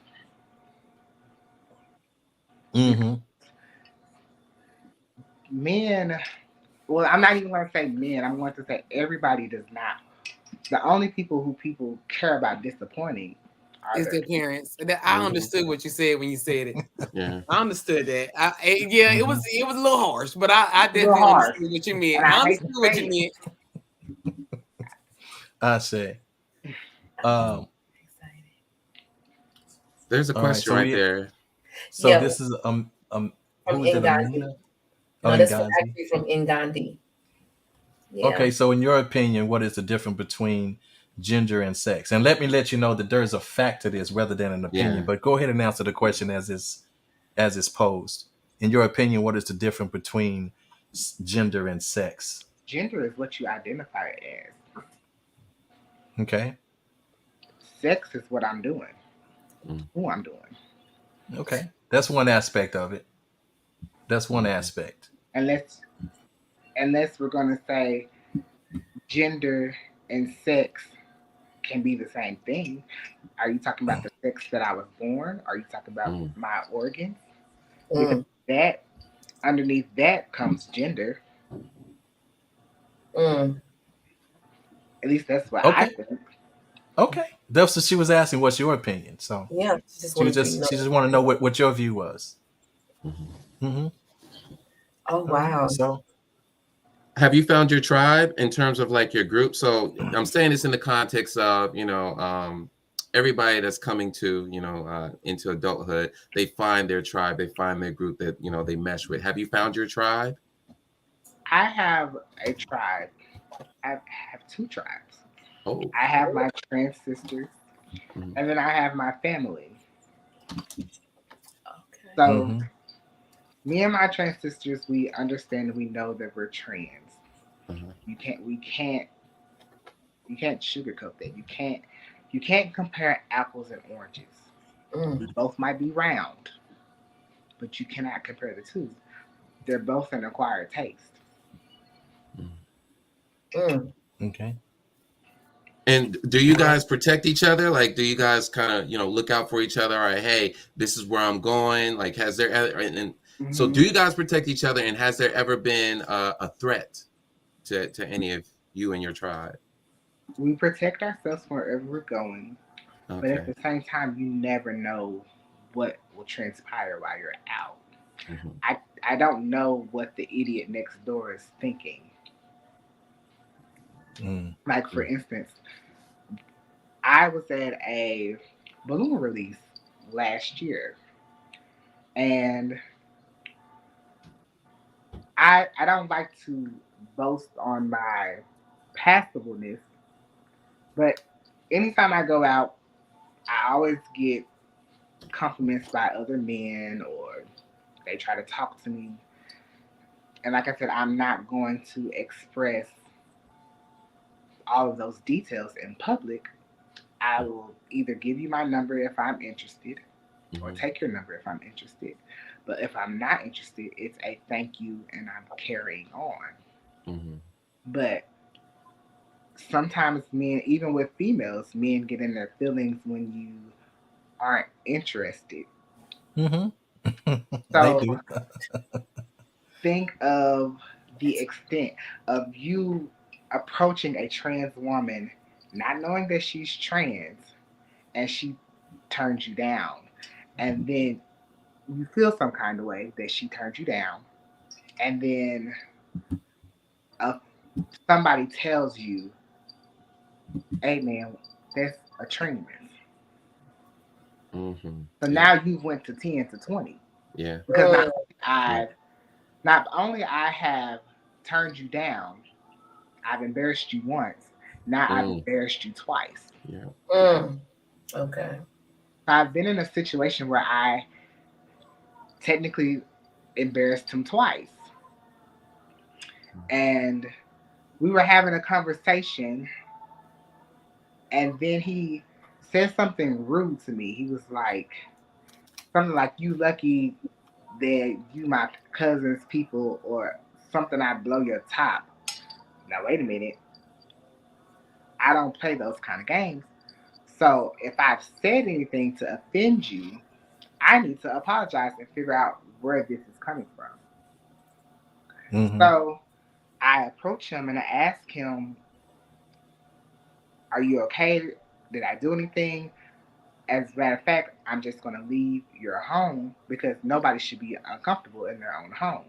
Mm-hmm.
Men, well, I'm not even going to say men. I'm going to say everybody does not. The only people care about disappointing are
It's their
the
parents. I
Mhm.
understood what you said when you said it.
Yeah.
I understood that. Yeah, it was a little harsh, but I
a little
definitely
harsh.
understood what you meant.
And I
I
hate
understood
to
what
say
you
it.
meant.
I say. Um.
There's a
All right.
question
So
right there.
So
Yeah,
this is
from
who is it?
Ngandi.
Amina?
No,
Oh,
that's
Ngazi.
actually from Ngandi. Yeah.
Okay. So in your opinion, what is the difference between gender and sex? And let me let you know that there is a fact to this rather than an opinion.
Yeah.
But go ahead and answer the question as it's posed. In your opinion, what is the difference between gender and sex?
Gender is what you identify as.
Okay.
Sex is what I'm doing,
Mm.
who I'm doing.
Okay. That's one aspect of it. That's one aspect.
Unless we're gonna say gender and sex can be the same thing. Are you talking about the sex that I was born? Are you talking about
Mm.
my organs? Because
Mm,
that underneath that comes gender.
mm.
At least that's what I
Okay.
think.
Okay. That's what she was asking. What's your opinion? So
Yeah, just wanted to know.
she just want to know what your view was.
Mhm.
Mm-hmm.
Oh wow.
So
Have you found your tribe in terms of like your group? So I'm saying this in the context of, everybody that's coming to, into adulthood, they find their tribe, they find their group that, they mesh with. Have you found your tribe?
I have a tribe. I have 2 tribes.
Oh.
I have my trans sisters,
Mhm.
and then I have my family.
Okay.
So
mm-hmm.
me and my trans sisters, we understand and we know that we're trans.
Uh-huh.
We can't sugarcoat that. You can't compare apples and oranges.
Mm,
We both might be round, but you cannot compare the two. They're both an acquired taste.
mm.
Okay.
And do you guys protect each other? Like, do you guys kind of, look out for each other? All right, hey, this is where I'm going. Like, has there ever, and so do you guys protect each other? And has there ever been a threat to any of you and your tribe?
We protect ourselves wherever we're going, but at
Okay.
the same time, you never know what will transpire while you're out.
Mhm.
I don't know what the idiot next door is thinking.
Mm.
Like, for instance, I was at a balloon release last year, and I don't like to boast on my passiveness, but anytime I go out, I always get compliments by other men, or they try to talk to me. And like I said, I'm not going to express all of those details in public. I will either give you my number if I'm interested, or
Mhm.
take your number if I'm interested. But if I'm not interested, it's a thank you and I'm carrying on.
Mhm.
But sometimes men, even with females, men get in their feelings when you aren't interested.
Mm-hmm. They
So
do.
think of the extent of you approaching a trans woman, not knowing that she's trans, and she turns you down. And then you feel some kind of way that she turned you down. And then uh, somebody tells you, hey man, that's a trans.
Mhm.
So
Yeah.
now you went to 10 to 20.
Yeah.
Because
Mm,
not only I have turned you down, I've embarrassed you once. Now I've
Mm.
embarrassed you twice.
Yeah.
okay.
So I've been in a situation where I technically embarrassed him twice. And we were having a conversation, and then he said something rude to me. He was like, something like, you lucky that you my cousin's people, or something, I blow your top. Now, wait a minute. I don't play those kind of games. So if I've said anything to offend you, I need to apologize and figure out where this is coming from.
Mm-hmm.
So I approach him and I ask him, are you okay? Did I do anything? As a matter of fact, I'm just going to leave your home because nobody should be uncomfortable in their own home.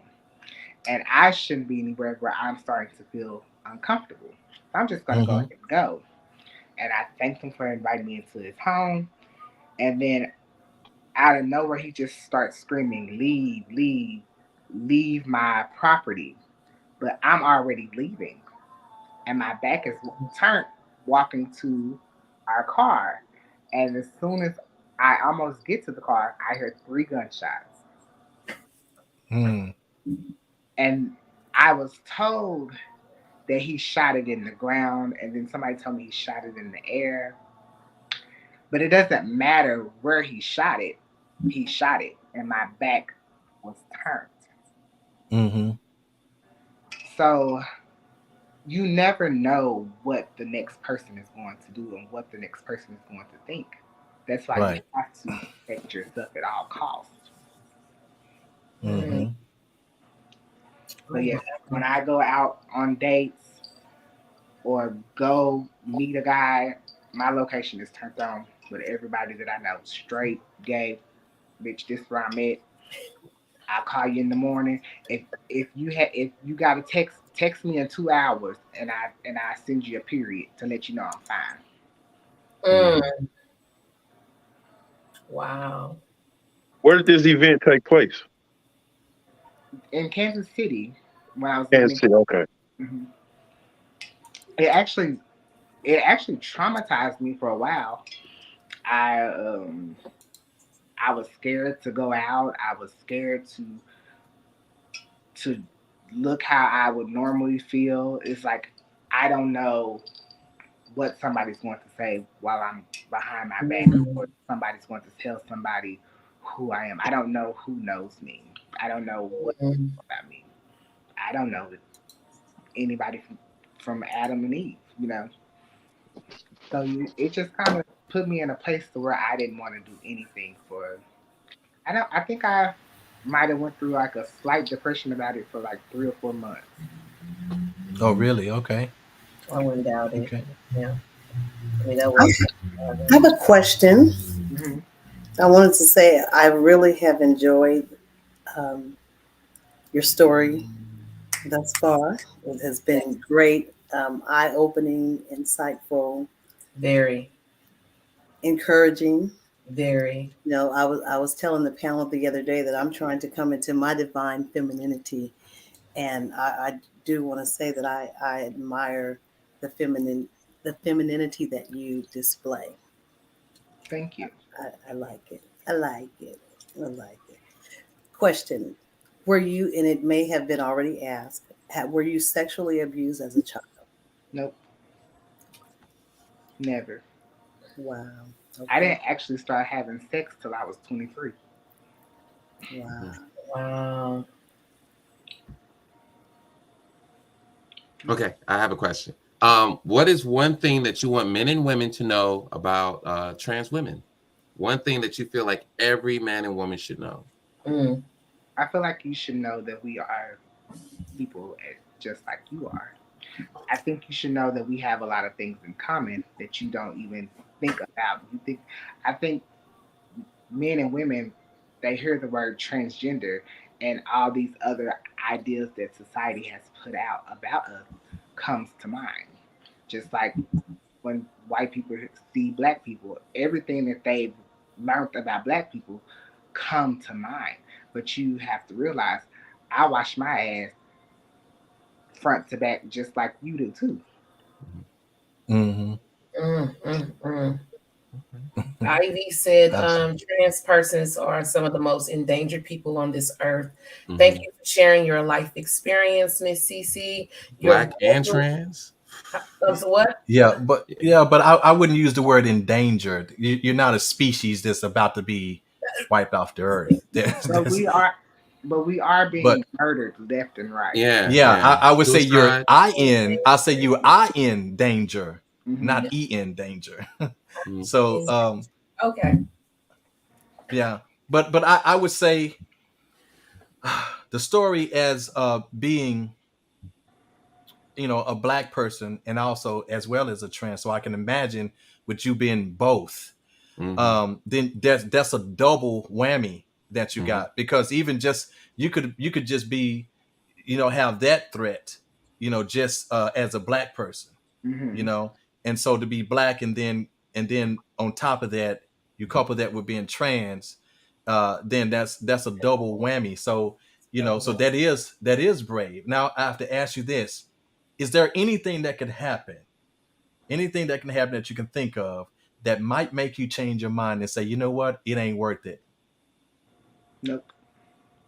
And I shouldn't be anywhere where I'm starting to feel uncomfortable. I'm just going to go
Mm-hmm.
ahead and go. And I thanked him for inviting me into his home. And then out of nowhere, he just starts screaming, leave, leave, leave my property. But I'm already leaving. And my back is turned walking to our car. And as soon as I almost get to the car, I hear 3 gunshots.
Mm.
And I was told that he shot it in the ground, and then somebody told me he shot it in the air. But it doesn't matter where he shot it, and my back was turned.
Mm-hmm.
So you never know what the next person is going to do and what the next person is going to think. That's why you
Right.
have to protect yourself at all costs.
Mm,
Mm-hmm.
But yes, when I go out on dates or go meet a guy, my location is turned on with everybody that I know. Straight, gay, bitch, this is where I'm at. I'll call you in the morning. If you got a text me in 2 hours, and I send you a period to let you know I'm fine.
mm. Wow.
Where did this event take place?
In Kansas City, when I was living
Kansas City. Okay.
Mhm. it actually it actually traumatized me for a while. I um I was scared to go out. I was scared to look how I would normally feel. It's like I don't know what somebody's going to say while I'm behind my back, or somebody's going to tell somebody who I am. I don't know who knows me. I don't know what about me. I don't know anybody from Adam and Eve, you know. So it just kind of put me in a place to where I didn't want to do anything for. I think I might have went through like a slight depression about it for like 3 or 4 months.
Oh, really? Okay.
I wouldn't doubt it.
Okay.
Yeah. I mean, that
I
was.
have a question.
Hmm.
I wanted to say I really have enjoyed um, your story thus far. It has been great, eye opening, insightful.
Very.
encouraging.
Very.
You know, I was telling the panel the other day that I'm trying to come into my divine femininity, and I do want to say that I admire the femininity that you display.
Thank you.
I like it. I like it. I like it. Question: were you, and it may have been already asked, were you sexually abused as a child?
Nope. Never.
Wow.
I
Okay.
didn't actually start having sex till I was 23.
Wow.
Wow.
Okay, I have a question. What is one thing that you want men and women to know about trans women? One thing that you feel like every man and woman should know.
Mm.
I feel like you should know that we are people just like you are. I think you should know that we have a lot of things in common that you don't even think about. I think men and women, they hear the word transgender and all these other ideas that society has put out about us comes to mind. Just like when white people see black people, everything that they've learned about black people come to mind. But you have to realize, I wash my ass front to back just like you do too.
Mm-hmm.
Ivy said,
Absolutely.
trans persons are some of the most endangered people on this earth.
Mhm.
Thank you for sharing your life experience, Miss Cece.
Black and trans.
So what?
Yeah, but I wouldn't use the word endangered. You're not a species that's about to be wiped off the earth.
But we are
But
being murdered left and right.
Yeah,
yeah,
yeah.
I would say you're
Suicide.
I say you in danger,
Mhm.
not in danger.
Mhm.
So
Okay.
yeah, but I would say the story as being, you know, a black person and also as well as a trans, so I can imagine with you being both,
Mhm.
then that's a double whammy that you
Mhm.
got, because even just you could just be, you know, have that threat, you know, just as a black person, you
Mhm.
know, and so to be black and then on top of that you couple that with being trans, then that's a double whammy. So you know, so that is brave. Now I have to ask you this: is there anything that can happen that you can think of that might make you change your mind and say, you know what, it ain't worth it?
Nope.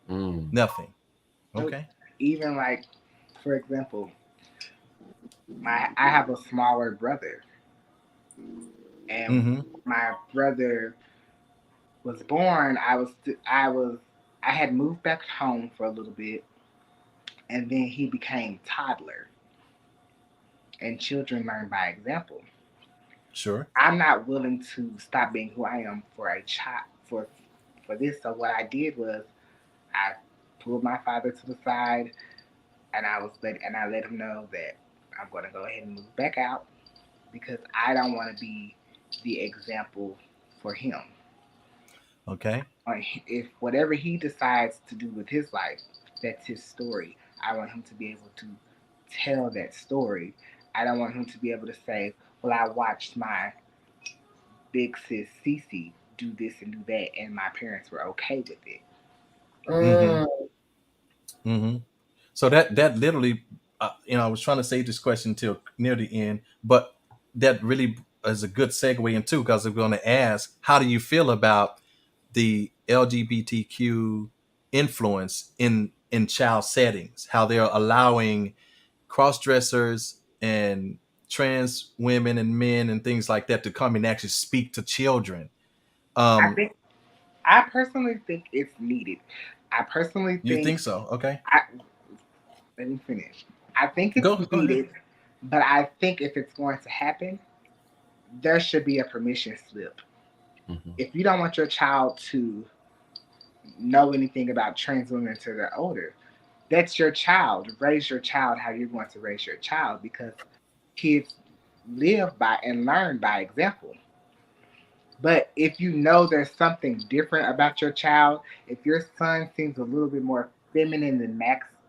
Mm.
Nothing.
Nope.
Okay.
Even like, for example, I have a smaller brother, and
Mm-hmm.
my brother was born. I had moved back home for a little bit, and then he became toddler. And children learn by example.
Sure.
I'm not willing to stop being who I am for a child for this. So what I did was I pulled my father to the side, and I let him know that I'm going to go ahead and move back out because I don't want to be the example for him.
Okay.
If whatever he decides to do with his life, that's his story. I want him to be able to tell that story. I don't want him to be able to say, "Well, I watched my big sis Cece do this and do that, and my parents were okay with it."
Mm-hmm.
Mm.
Mm-hmm. So that literally, you know, I was trying to save this question till near the end, but that really is a good segue into, because I'm going to ask, how do you feel about the LGBTQ influence in child settings? How they're allowing cross dressers and trans women and men and things like that to come and actually speak to children.
I
Um,
think I personally think it's needed. I personally
you
think
think so? Okay,
I let me finish. I think it's
go ahead.
needed, but I think if it's going to happen, there should be a permission slip.
Mhm.
If you don't want your child to know anything about trans women until they're older, that's your child. Raise your child how you're going to raise your child because kids live by and learn by example. But if you know there's something different about your child, if your son seems a little bit more feminine than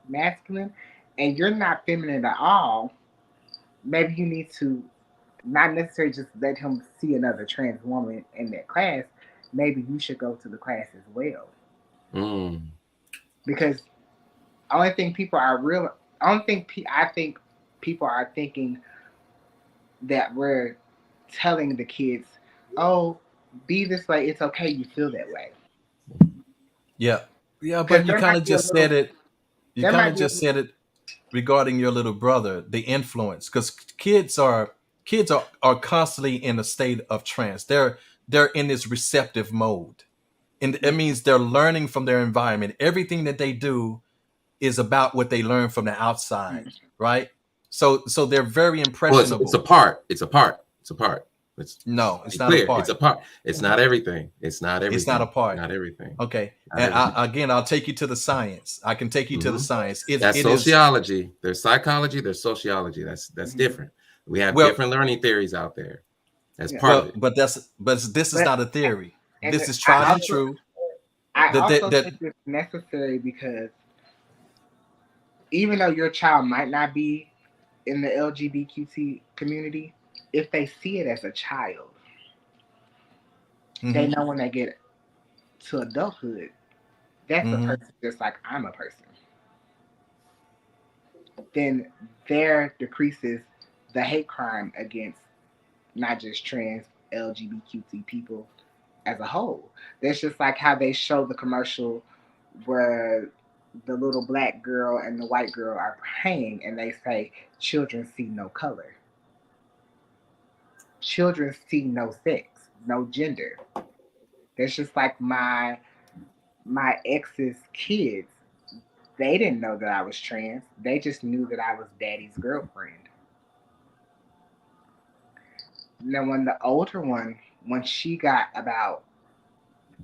masculine, and you're not feminine at all, maybe you need to not necessarily just let him see another trans woman in that class. Maybe you should go to the class as well,
Mm.
because I only think people are real. I don't think I think people are thinking that we're telling the kids, "Oh, be this way. It's okay. You feel that way."
Yeah. Yeah,
Because
but you kind of just said it. You
there
kind
might
of
be a
just said it regarding your little brother, the influence, because kids are constantly in a state of trance. They're in this receptive mode, and it means they're learning from their environment. Everything that they do is about what they learn from the outside, right? So they're very
Well, it's a
impressionable.
part. It's a part. It's a part. Let's
No,
be
it's not a
clear. It's
part.
a part. It's not everything. It's not
It's not a
everything.
part.
Not everything.
Okay,
Not
and
everything.
again, I'll take you to the science. I can take you to the
Mhm.
science. It
That's
it is
sociology. There's psychology. There's sociology. That's different. We have
well,
different learning theories out there. That's
Yeah.
part of
well,
it.
but this is
But
not a theory.
and
This is tried
I
and
also
true.
I
That that,
also
that
think it's necessary because even though your child might not be in the LGBTQ community, if they see it as a child, they
mhm,
know when they get to adulthood, that's a
mhm,
person just like I'm a person. Then there decreases the hate crime against not just trans LGBTQ people as a whole. That's just like how they show the commercial where the little black girl and the white girl are praying and they say children see no color. Children see no sex, no gender. That's just like my ex's kids. They didn't know that I was trans. They just knew that I was daddy's girlfriend. Now when the older one, when she got about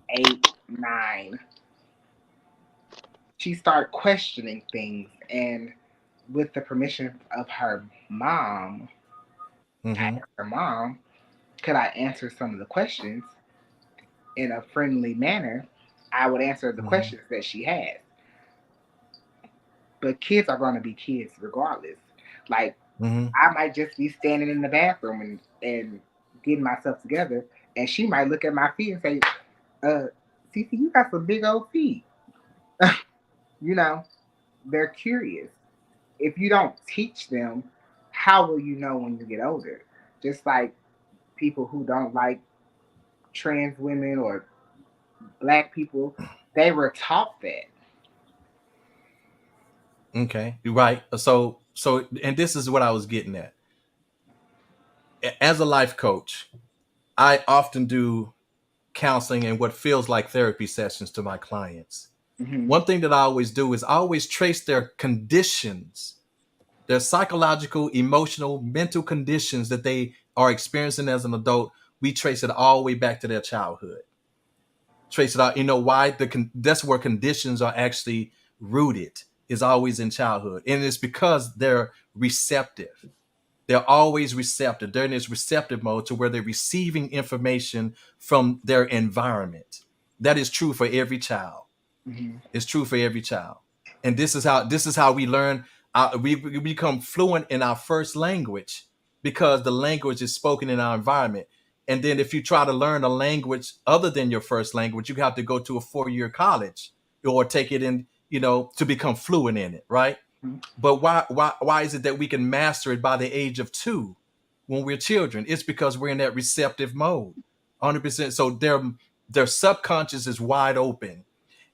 8, 9, she started questioning things, and with the permission of her mom, I
mhm,
asked her mom, could I answer some of the questions in a friendly manner? I would answer the
mhm,
questions that she had. But kids are going to be kids regardless. Like,
mhm.
I might just be standing in the bathroom and getting myself together, and she might look at my feet and say, Cece, you got some big old feet. You know, they're curious. If you don't teach them, how will you know when you get older? Just like people who don't like trans women or black people, they were taught that.
Okay, you're right. And this is what I was getting at. As a life coach, I often do counseling and what feels like therapy sessions to my clients.
Hmm.
One thing that I always do is I always trace their conditions, their psychological, emotional, mental conditions that they are experiencing as an adult. We trace it all the way back to their childhood. Trace it out. You know why? That's where conditions are actually rooted. Is always in childhood, and it's because they're receptive. They're always receptive. They're in this receptive mode to where they're receiving information from their environment. That is true for every child.
Hmm.
It's true for every child. And this is how we learn. We become fluent in our first language because the language is spoken in our environment. And then if you try to learn a language other than your first language, you have to go to a 4-year college or take it in, to become fluent in it, right? But why is it that we can master it by the age of 2 when we're children? It's because we're in that receptive mode, 100%. So their subconscious is wide open,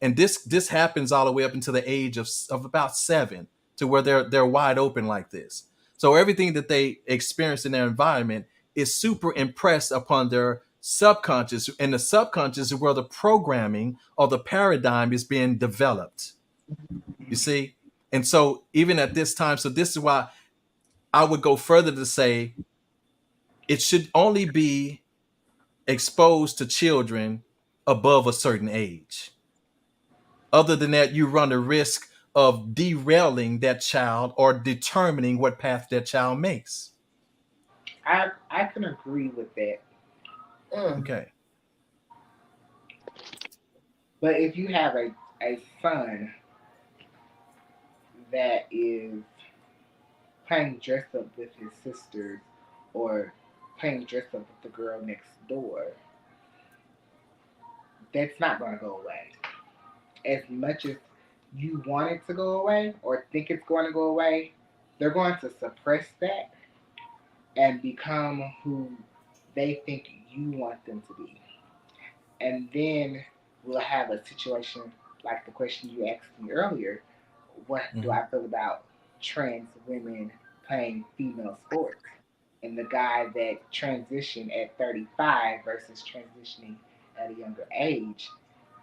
and this happens all the way up until the age of about 7, to where they're wide open like this. So everything that they experience in their environment is super impressed upon their subconscious, and the subconscious is where the programming or the paradigm is being developed. You see? And so even at this time, so this is why I would go further to say it should only be exposed to children above a certain age. Other than that, you run the risk of derailing that child or determining what path that child makes.
I can agree with that.
Mm.
Okay.
But if you have a son that is playing dress up with his sisters or playing dress up with the girl next door, that's not going to go away. As much as you want it to go away or think it's going to go away, they're going to suppress that and become who they think you want them to be. And then we'll have a situation like the question you asked me earlier. What do I feel about trans women playing female sports? And the guy that transitioned at 35 versus transitioning at a younger age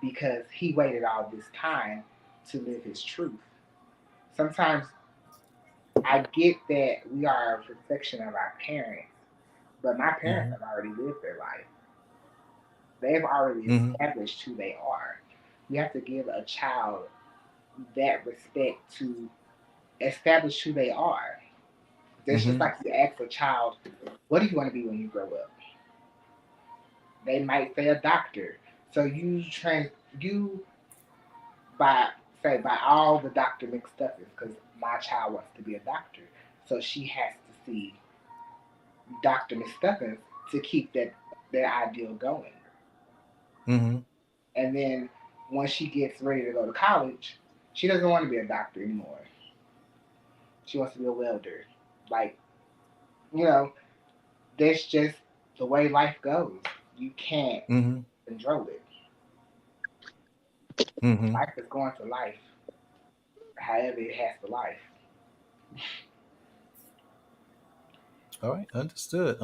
because he waited all this time to live his truth. Sometimes I get that we are a reflection of our parents, but my parents have already lived their life. They've already established who they are. We have to give a child that respect to establish who they are. That's just like you ask a child, what do you want to be when you grow up? They might say a doctor. So by all the Dr. McStuffins, because my child wants to be a doctor. So she has to see Dr. McStuffins to keep that ideal going. And then once she gets ready to go to college, she doesn't want to be a doctor anymore. She wants to be a welder. Like, that's just the way life goes. You can't control it. Life is going to life. However it has to life.
All right, understood.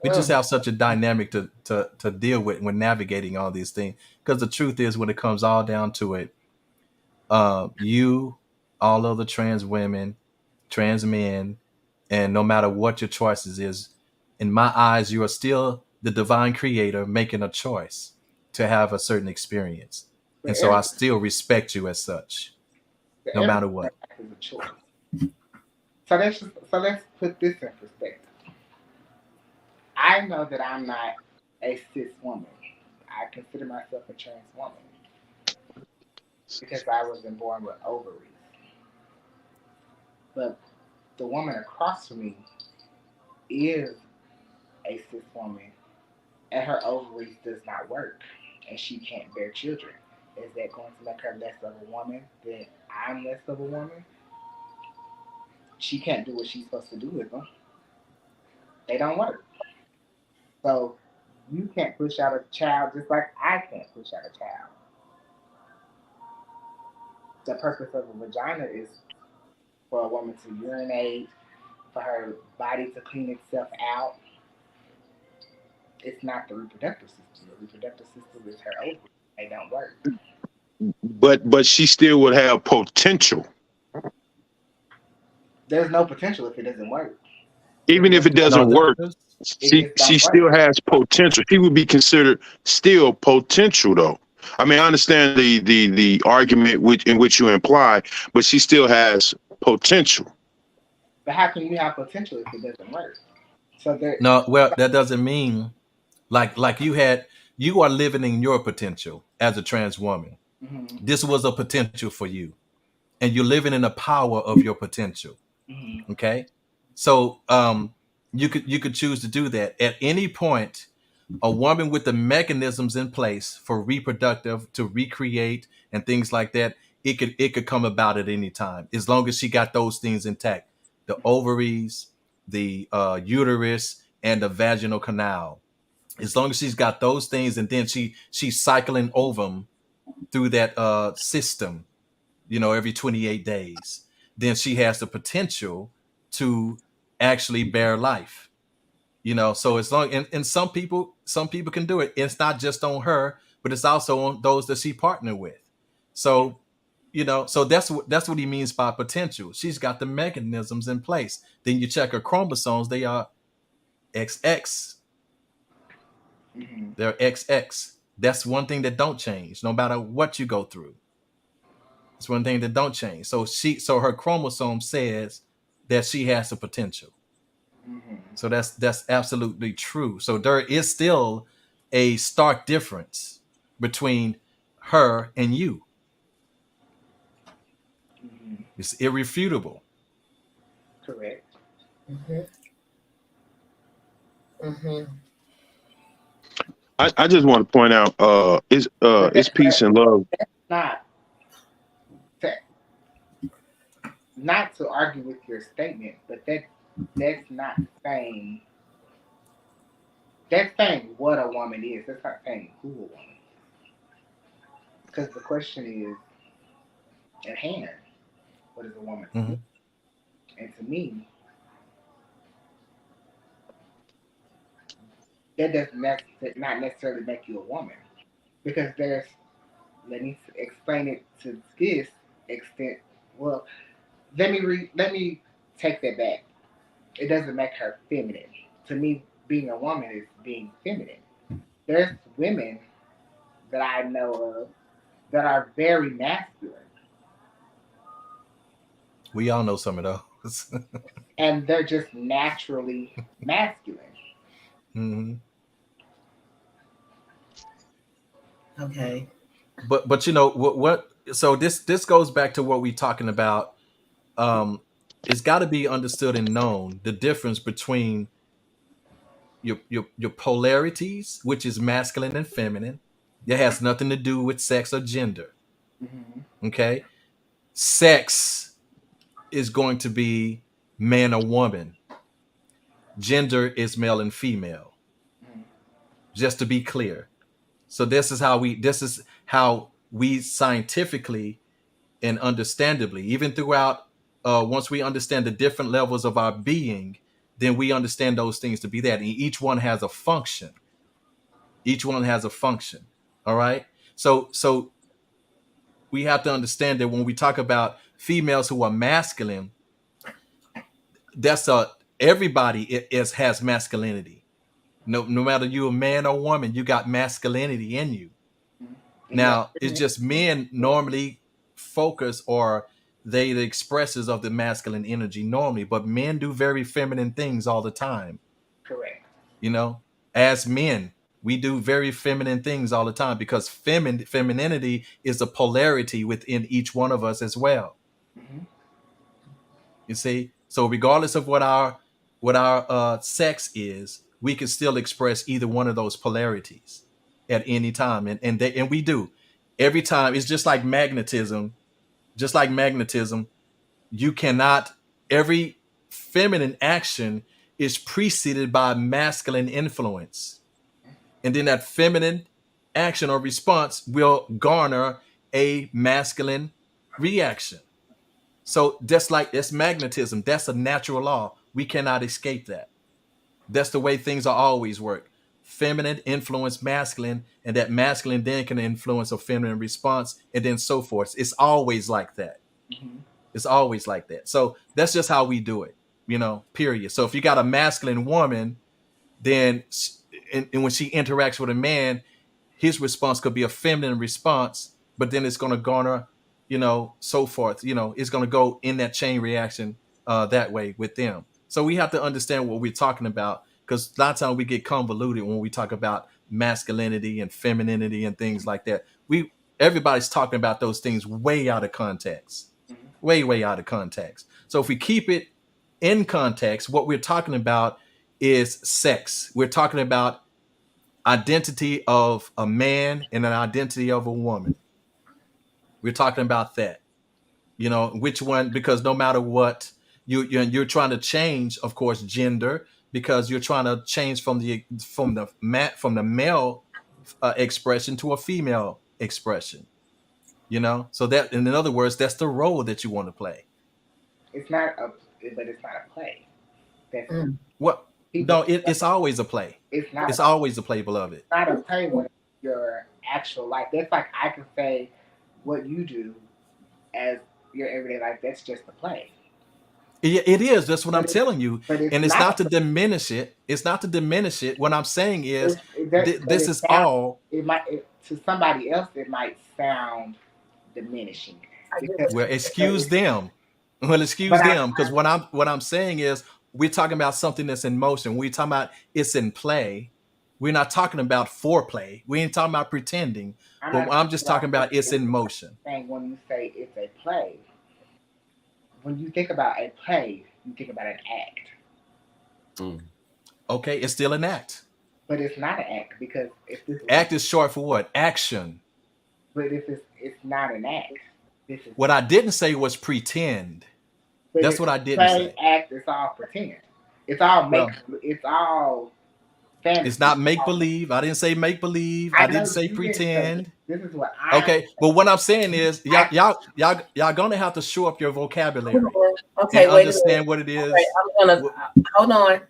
We just have such a dynamic to deal with when navigating all these things. Because the truth is, when it comes all down to it, you, all other trans women, trans men, and no matter what your choices is, in my eyes, you are still the divine creator making a choice to have a certain experience. And so I still respect you as such, no matter what.
Is a choice. So let's put this in perspective. I know that I'm not a cis woman. I consider myself a trans woman because I wasn't born with ovaries. But the woman across from me is a cis woman, and her ovaries does not work, and she can't bear children. Is that going to make her less of a woman than I'm less of a woman? She can't do what she's supposed to do with them. They don't work. So you can't push out a child just like I can't push out a child. The purpose of a vagina is for a woman to urinate, for her body to clean itself out. It's not the reproductive system. The reproductive system is her ovaries. They don't work.
But she still would have potential.
There's no potential if it doesn't work.
Even if it doesn't work, she still has potential. She would be considered still potential, though. I mean, I understand the argument in which you imply, but she still has potential.
But how can you have potential if it doesn't work? So
that doesn't mean like you are living in your potential as a trans woman. This was a potential for you, and you're living in the power of your potential. Okay, so you could choose to do that at any point. A woman with the mechanisms in place for reproductive to recreate and things like that, it could come about at any time as long as she got those things intact: the ovaries, the uterus, and the vaginal canal. As long as she's got those things, and then she's cycling over them through that system, every 28 days, then she has the potential to actually bear life. So as long and some people can do it. It's not just on her, but it's also on those that she partnered with. So so that's what he means by potential. She's got the mechanisms in place. Then you check her chromosomes, they are XX. They're XX. That's one thing that don't change no matter what you go through. It's one thing that don't change. So her chromosome says that she has the potential. So that's absolutely true. So there is still a stark difference between her and you. It's irrefutable.
Correct.
Mm-hmm.
I just want to point out, it's peace and love.
Not to, not to argue with your statement, but that's not saying that's saying what a woman is. That's not saying who a woman is. Because the question is at hand, what is a woman?
Mhm.
And to me, that does not necessarily make you a woman. Because let me explain it to this extent. Well, let me take that back. It doesn't make her feminine. To me, being a woman is being feminine. There's women that I know of that are very masculine,
We all know some of those.
and they're just naturally masculine.
hmm
Okay.
But you know what? So this goes back to what we're talking about. It's got to be understood and known the difference between your polarities, which is masculine and feminine. That has nothing to do with sex or gender.
Mm-hmm.
Okay, sex is going to be man or woman. Gender is male and female.
Mm-hmm.
Just to be clear. So this is how we scientifically and understandably, even throughout once we understand the different levels of our being, then we understand those things to be that. And each one has a function. Each one has a function. All right. So we have to understand that when we talk about females who are masculine, that's everybody has masculinity. No matter you a man or woman, you got masculinity in you.
And yeah,
Now, it's just men normally focus or they the expressors of the masculine energy normally, but men do very feminine things all the time.
correct.
You know, as men, we do very feminine things all the time because femininity is a polarity within each one of us as well.
Mm-hmm.
You see, so regardless of what our sex is, we can still express either one of those polarities at any time, and we do every time. It's just like magnetism. Just like magnetism, you cannot every feminine action is preceded by masculine influence, and then that feminine action or response will garner a masculine reaction. So that's magnetism. That's a natural law. We cannot escape that. That's the way things are always work. Feminine influence masculine, and that masculine then can influence a feminine response, and then so forth. It's always like that.
Mm-hmm.
It's always like that. So that's just how we do it, period. So if you got a masculine woman, then and when she interacts with a man, his response could be a feminine response, but then it's going to garner, so forth. It's going to go in that chain reaction that way with them. So we have to understand what we're talking about because a lot of times we get convoluted when we talk about masculinity and femininity and things like that. Everybody's talking about those things way out of context, way out of context. So if we keep it in context, what we're talking about is sex. We're talking about identity of a man and an identity of a woman. We're talking about that. Which one? Because no matter what, you're trying to change, of course, gender because you're trying to change from the male expression to a female expression. So that, in other words, that's the role that you want to play.
It's not a play. That's
What?
people,
No, it's always a play. It's always a play, beloved.
It's not a play when your actual life. That's like I can say what you do as your everyday life. That's just a play.
It is. That's what I'm telling you. And it's not to diminish it. It's not to diminish it. What I'm saying is, this is all.
To somebody else, it might sound diminishing.
Well, excuse them. Well, excuse them, because what I'm saying is, we're talking about something that's in motion. We're talking about it's in play. We're not talking about foreplay. We ain't talking about pretending. I'm just talking about it's in motion.
Saying when you say it's a play, when you think about a play, you think about an act.
Okay, it's still an act.
But it's not an act because if this
Act is short for what? Action.
but if it's not an act. This is
What I didn't say was pretend.
but
That's
it's
what I
the
didn't
same
say.
act, it's all pretend. It's all make
Well,
it's all fantasy.
it's not make
All-
believe. I didn't say make believe.
I
I
know
didn't say
you didn't say
pretend.
this is what I
Okay, but what I'm saying is,
I-
y'all gonna have to show up your vocabulary
Hold on. Okay,
and
wait a minute.
understand what it is.
Okay, I'm gonna
Wh-
hold on,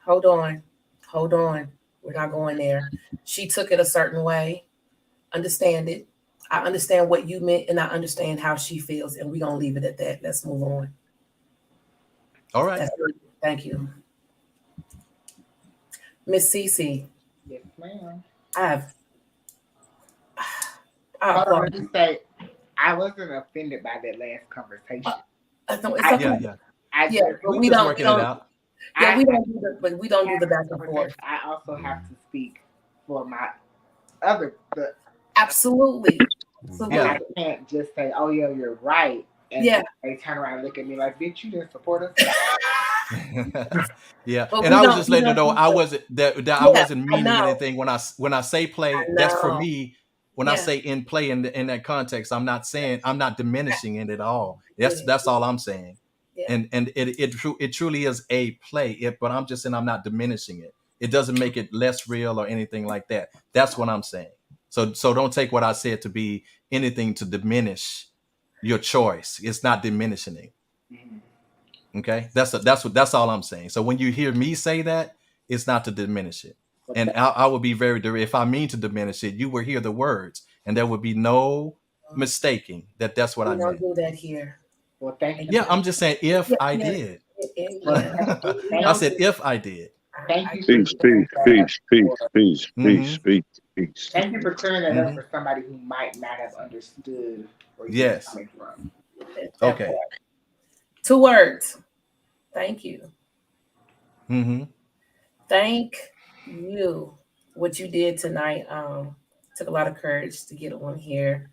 hold on, hold on. We're not going there. She took it a certain way. Understand it. I understand what you meant, and I understand how she feels, and we're gonna leave it at that. Let's move on.
All right.
That's good. Thank you, Miss Cece.
yes, ma'am.
I have.
Hold on, let me say I wasn't offended by that last conversation.
It's okay.
Yeah.
I
Yeah,
just,
but
We
we
just
don't.
working
We
it
don't.
out.
Yeah,
I-
we don't do the. But we don't do the back and
conversation.
forth.
I also have to speak for my the
Absolutely. Absolutely.
Yeah.
I can't just say, "Oh yeah, you're right," and
Yeah.
they turn around and look at me like, "Bitch, you didn't support us."
Yeah,
But
and
we
I was
don't-
just
we
letting her
don't
know
do
I
the-
wasn't that I
Yeah,
wasn't
I
meaning
know.
anything when I say play.
I
That's for
know.
me. When I
Yeah.
say in play in that context, I'm not diminishing it at all. That's all I'm saying.
Yeah.
And it truly is a play. But I'm just saying I'm not diminishing it. It doesn't make it less real or anything like that. That's what I'm saying. So don't take what I said to be anything to diminish your choice. It's not diminishing it.
Mhm.
Okay, that's all I'm saying. So when you hear me say that, it's not to diminish it.
But
And
that-
I will be very direct. If I mean to diminish it, you will hear the words, and there would be no mistaking that that's what I
We don't
meant.
do that here.
well, thank you.
Yeah, I'm just saying if
Yeah,
I
yeah.
did.
Yeah.
I said if I did.
Thank you.
Peace, peace, peace, peace, peace, peace,
Mhm.
peace, peace.
Thank you for clearing that up
Mhm.
for somebody who might not have understood where you're
Yes.
coming from.
Okay.
2 words. Thank you.
Hmm.
Thank you. What you did tonight took a lot of courage to get on here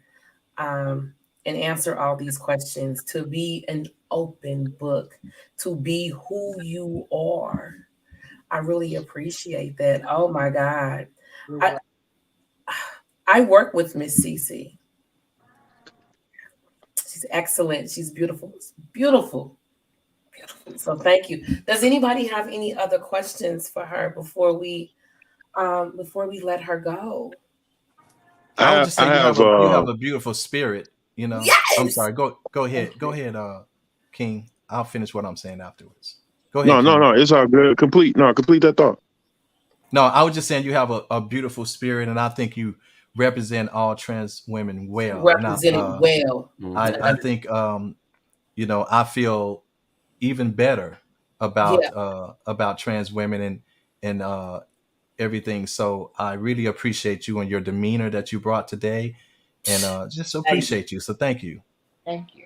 and answer all these questions, to be an open book, to be who you are. I really appreciate that. Oh my God. I work with Miss Cece. She's excellent. She's beautiful. Beautiful. Beautiful. So thank you. Does anybody have any other questions for her before we let her go?
I would just say
I have
you have a beautiful spirit. You know. I'm
Yes.
sorry. Go ahead. Go ahead, King. I'll finish what I'm saying afterwards. Go ahead.
no,
King.
no, it's all good. Complete that thought.
No, I was just saying you have a beautiful spirit, and I think you represent all trans women well.
Represented
Now,
well.
I think I feel even better about trans women and everything. So I really appreciate you and your demeanor that you brought today, and just appreciate you. So thank you.
Thank you.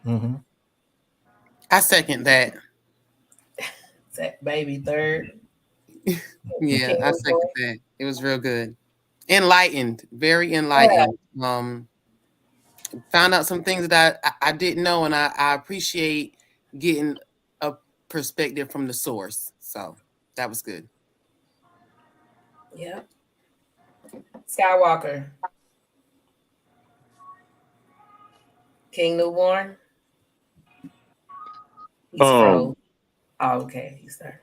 Hmm.
I second that.
Baby, third.
Yeah, I second that. It was real good. Enlightened, very enlightened. Found out some things that I didn't know, and I appreciate getting a perspective from the source. So that was good.
Yeah. Skywalker. King Newborn. He's froze. Oh, okay. He's there.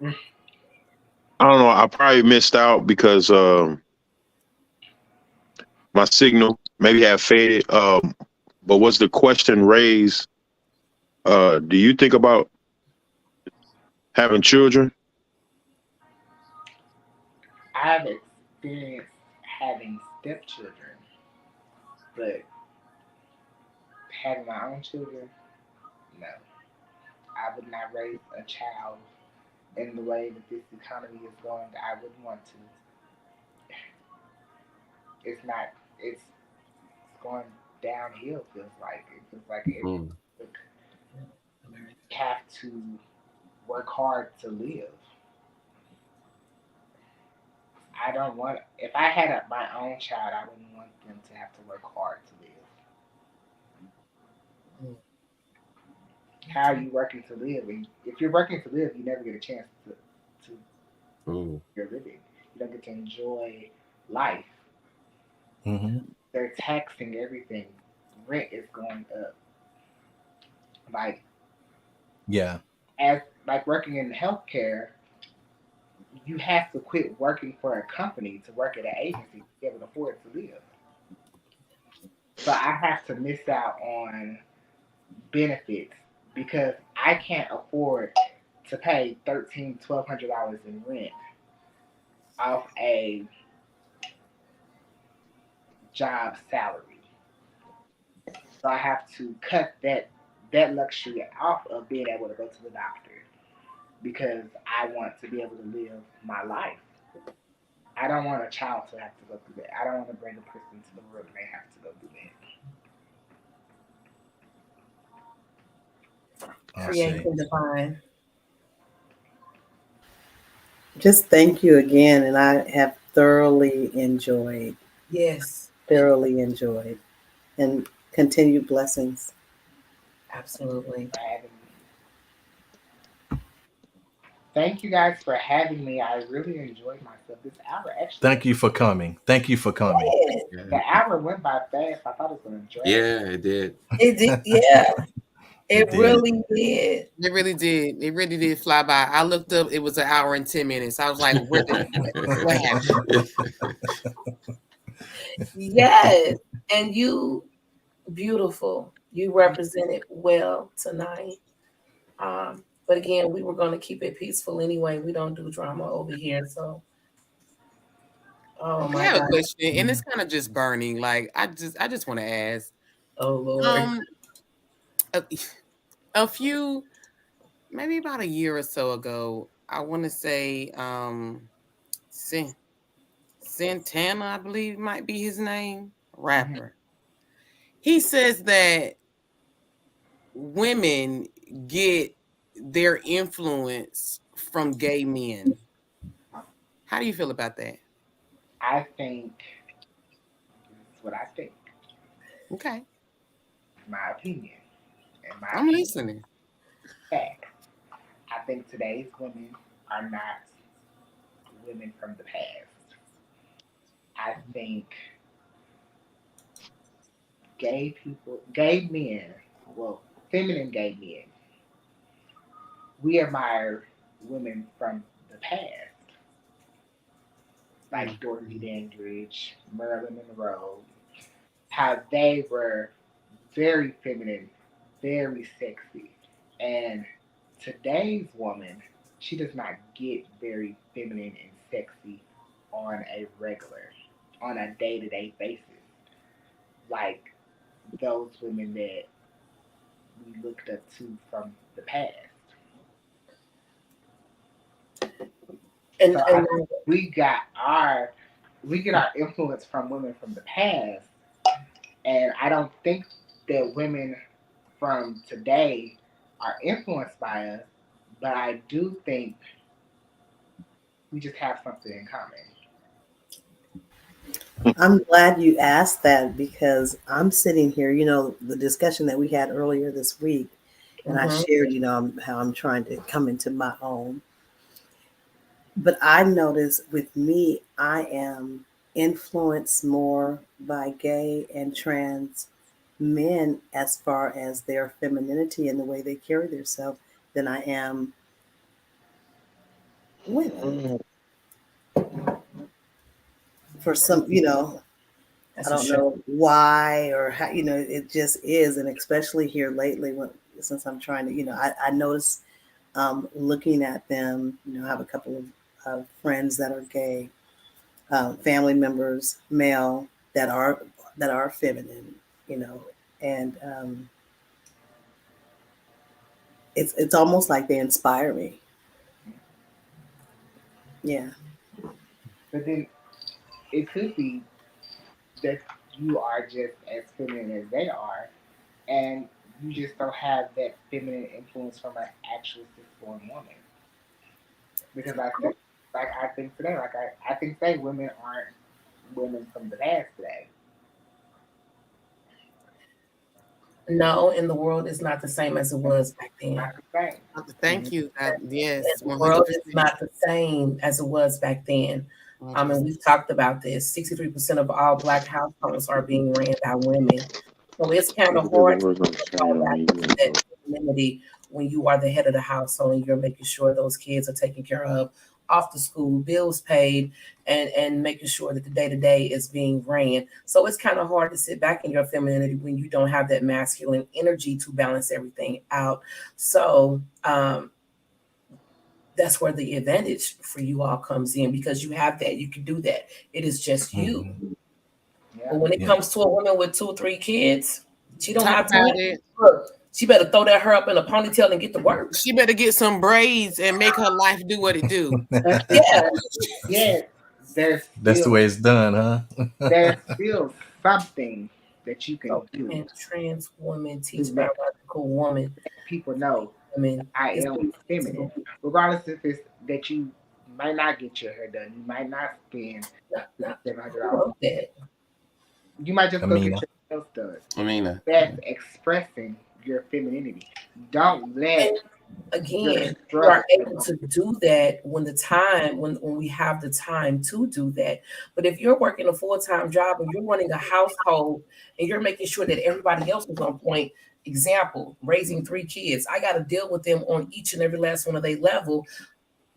I don't know. I probably missed out because my signal maybe had faded. But was the question raised? Do you think about having children?
I've experienced having stepchildren, but having my own children, no. I would not raise a child in the way that this economy is going. I wouldn't want to. It's not. It's going downhill. Feels like it feels like every have to work hard to live. I don't want. If I had my own child, I wouldn't want them to have to work hard to live. How are you working to live? And if you're working to live, you never get a chance to
Ooh.
you're living. You don't get to enjoy life.
Hmm.
They're taxing everything. Rent is going up. Like
Yeah.
as like working in healthcare, you have to quit working for a company to work at an agency to be able to afford to live. So I have to miss out on benefits because I can't afford to pay $1,300, $1,200 in rent off a job salary. So I have to cut that luxury off of being able to go to the doctor because I want to be able to live my life. I don't want a child to have to go through that. I don't want to bring a person into the world and they have to go through
I see.
Creating divine.
Just thank you again, and I have
Yes,
thoroughly enjoyed, and continued blessings.
absolutely.
for having me. Thank you guys for having me. I really enjoyed myself. This hour actually,
Thank you for coming. Thank you for coming.
Yeah,
Yeah.
the hour went by fast. I thought it was going to drag.
Yeah, it did.
it did. Yeah,
It
it
did.
really did.
It really did. It really did fly by. I looked up. It was an hour and 10 minutes. I was like, what happened?
Yes, and you beautiful. You represented well tonight. But again, we were going to keep it peaceful anyway. We don't do drama over here. So, oh
I
my
have a
God.
question, and it's kind of just burning. Like I just want to ask.
Oh Lord.
Um, a, a few, maybe about a year or so ago, I want to say, Santana, I believe might be his name, rapper. He says that women get their influence from gay men. How do you feel about that?
I think this is what I think.
Okay,
My opinion. And my
I'm listening.
fact. I think today's women are not women from the past. I think gay men, well, feminine gay men, we admire women from the past, like Dorothy Dandridge, Marilyn Monroe, how they were very feminine, very sexy. And today's woman, she does not get very feminine and sexy on a regular, on a day to day basis, like those women that we looked up to from the past.
And
So I think we get our influence from women from the past, and I don't think that women from today are influenced by us, but I do think we just have something in common.
I'm glad you asked that because I'm sitting here, the discussion that we had earlier this week, and I
Mhm.
shared, how I'm trying to come into my own. But I notice with me, I am influenced more by gay and trans men as far as their femininity and the way they carry themselves than I am women. For some,
That's
I
a
don't
show.
know why or how, it just is. And especially here lately, since I'm trying to, I notice looking at them, I have a couple of friends that are gay, family members, male, that are feminine, and it's almost like they inspire me. Yeah.
But then it could be that you are just as feminine as they are, and you just don't have that feminine influence from an actual cis-born woman. Because I think today, I think today women aren't women from the past today.
No, and the world is not the same as it was back then.
Not the same.
Thank you. Yes,
The world
100%.
is not the same as it was back then. And we've talked about this. 63% of all Black households are being ran by women. So it's kind of hard to fall back into that femininity when you are the head of the household and you're making sure those kids are taken care of, off the school, bills paid, and making sure that the day-to-day is being ran. So it's kind of hard to sit back in your femininity when you don't have that masculine energy to balance everything out. So that's where the advantage for you all comes in, because you have that, you can do that. It is just you.
Mhm.
Yeah.
But when it comes to a woman with 2 or 3 kids, she don't
Talk
have
about
time.
it.
Look, she better throw that hair up in a ponytail and get to work.
She better get some braids and make her life do what it do.
Yeah.
Yes, there's
That's the
still,
way it's done, huh?
there's still something that you can
So,
do.
and trans women teach biological woman.
People know
Women,
I
it's
am feminine, regardless if it's that you might not get your hair done, you might not spend
not
$700.
that.
You might just go
Amina.
get your nails done.
Amina.
That's expressing your femininity. Don't let
Again,
your
you are
struggle-
able to do that when the time, when we have the time to do that. But if you're working a full-time job and you're running a household and you're making sure that everybody else is on point, example, raising 3 kids, I got to deal with them on each and every last one of their level.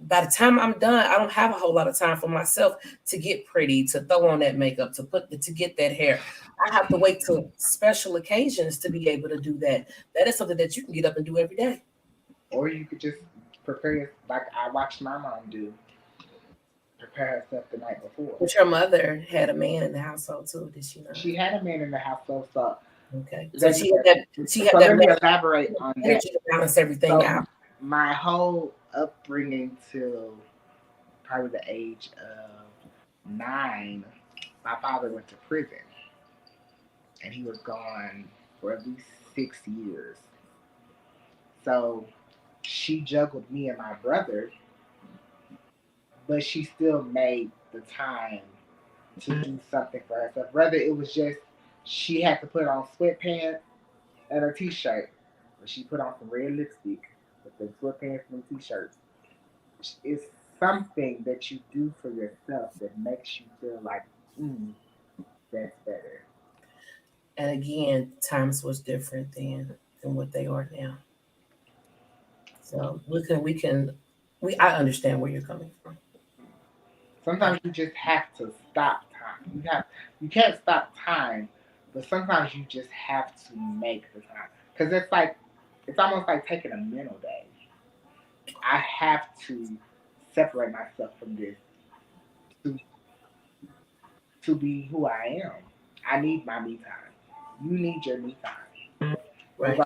By the time I'm done, I don't have a whole lot of time for myself to get pretty, to throw on that makeup, to get that hair. I have to wait till special occasions to be able to do that. That is something that you can get up and do every day.
Or you could just prepare, like I watched my mom do, prepare herself the night before.
But your mother had a man in the household too, did she not?
She had a man in the household, so
Okay. So she had that. She had
so
that
let me
man-
elaborate on that.
energy to balance everything
So,
out.
my whole upbringing till probably the age of 9, my father went to prison, and he was gone for at least 6 years. So she juggled me and my brother, but she still made the time to do something for herself. Whether it was just she had to put on sweatpants and a t-shirt, but she put on some red lipstick with the sweatpants and the t-shirt. It's something that you do for yourself that makes you feel like, that's better.
And again, times was different then than what they are now. So I understand where you're coming from.
Sometimes you just have to stop time. You can't stop time, but sometimes you just have to make the time. Because it's almost like taking a mental day. I have to separate myself from this to be who I am. I need my me time. You need your me time.
Right.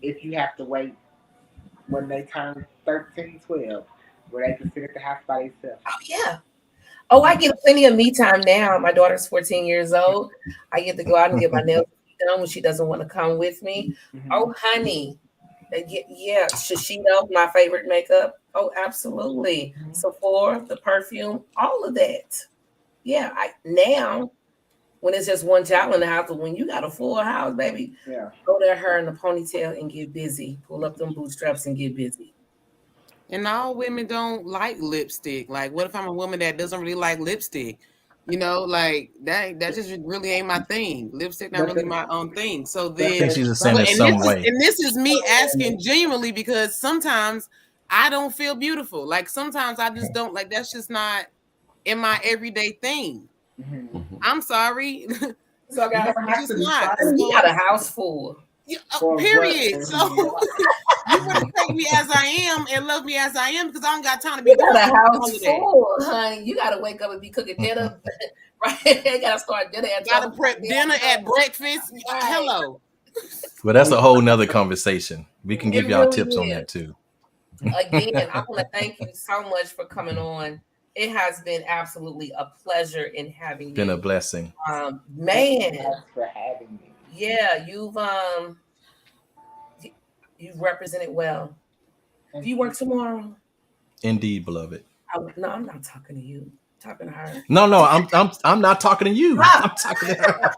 If you have to wait when they turn 13, 12, where they can sit at the house by themselves.
Oh yeah. Oh, I get plenty of me time now. My daughter's 14 years old. I get to go out and get my nails done when she doesn't want to come with me.
Mhm.
Oh, honey. Yeah, Shiseido, my favorite makeup. Oh, absolutely. Sephora, the perfume, all of that. Yeah, now when it's just one child in the house, but when you got a full house, baby,
Yeah.
go to her in the ponytail and get busy. Pull up them bootstraps and get busy.
And all women don't like lipstick. Like, what if I'm a woman that doesn't really like lipstick? You know, like that just really ain't my thing. Lipstick not really my own thing. So
I
then
think she's the same in
and
some
this
way.
This is me asking genuinely, because sometimes I don't feel beautiful. Like sometimes I just don't, like, that's just not in my everyday thing.
Mhm.
I'm sorry.
So, guys,
You don't have
It's
to be
not.
sorry.
you got a house full.
Yeah,
For
period.
what?
So you better take me as I am and love me as I am, because I don't got time to be
You got
doing
a
all
house
of that.
full, honey. You gotta wake up and be cooking dinner. Right? You gotta start dinner at
Gotta prep dinner at breakfast.
Right.
Hello.
Well, that's a whole nother conversation. We can give
It
y'all
really
tips on
is.
that too.
Again, I want to thank you so much for coming on. It has been absolutely a pleasure in having
Been
you.
a blessing.
Man,
Thanks for having me.
yeah, you've represented well. Do you work tomorrow?
Indeed, beloved.
No, I'm not talking to you. I'm talking to her.
No, I'm not talking to you. I'm talking to her.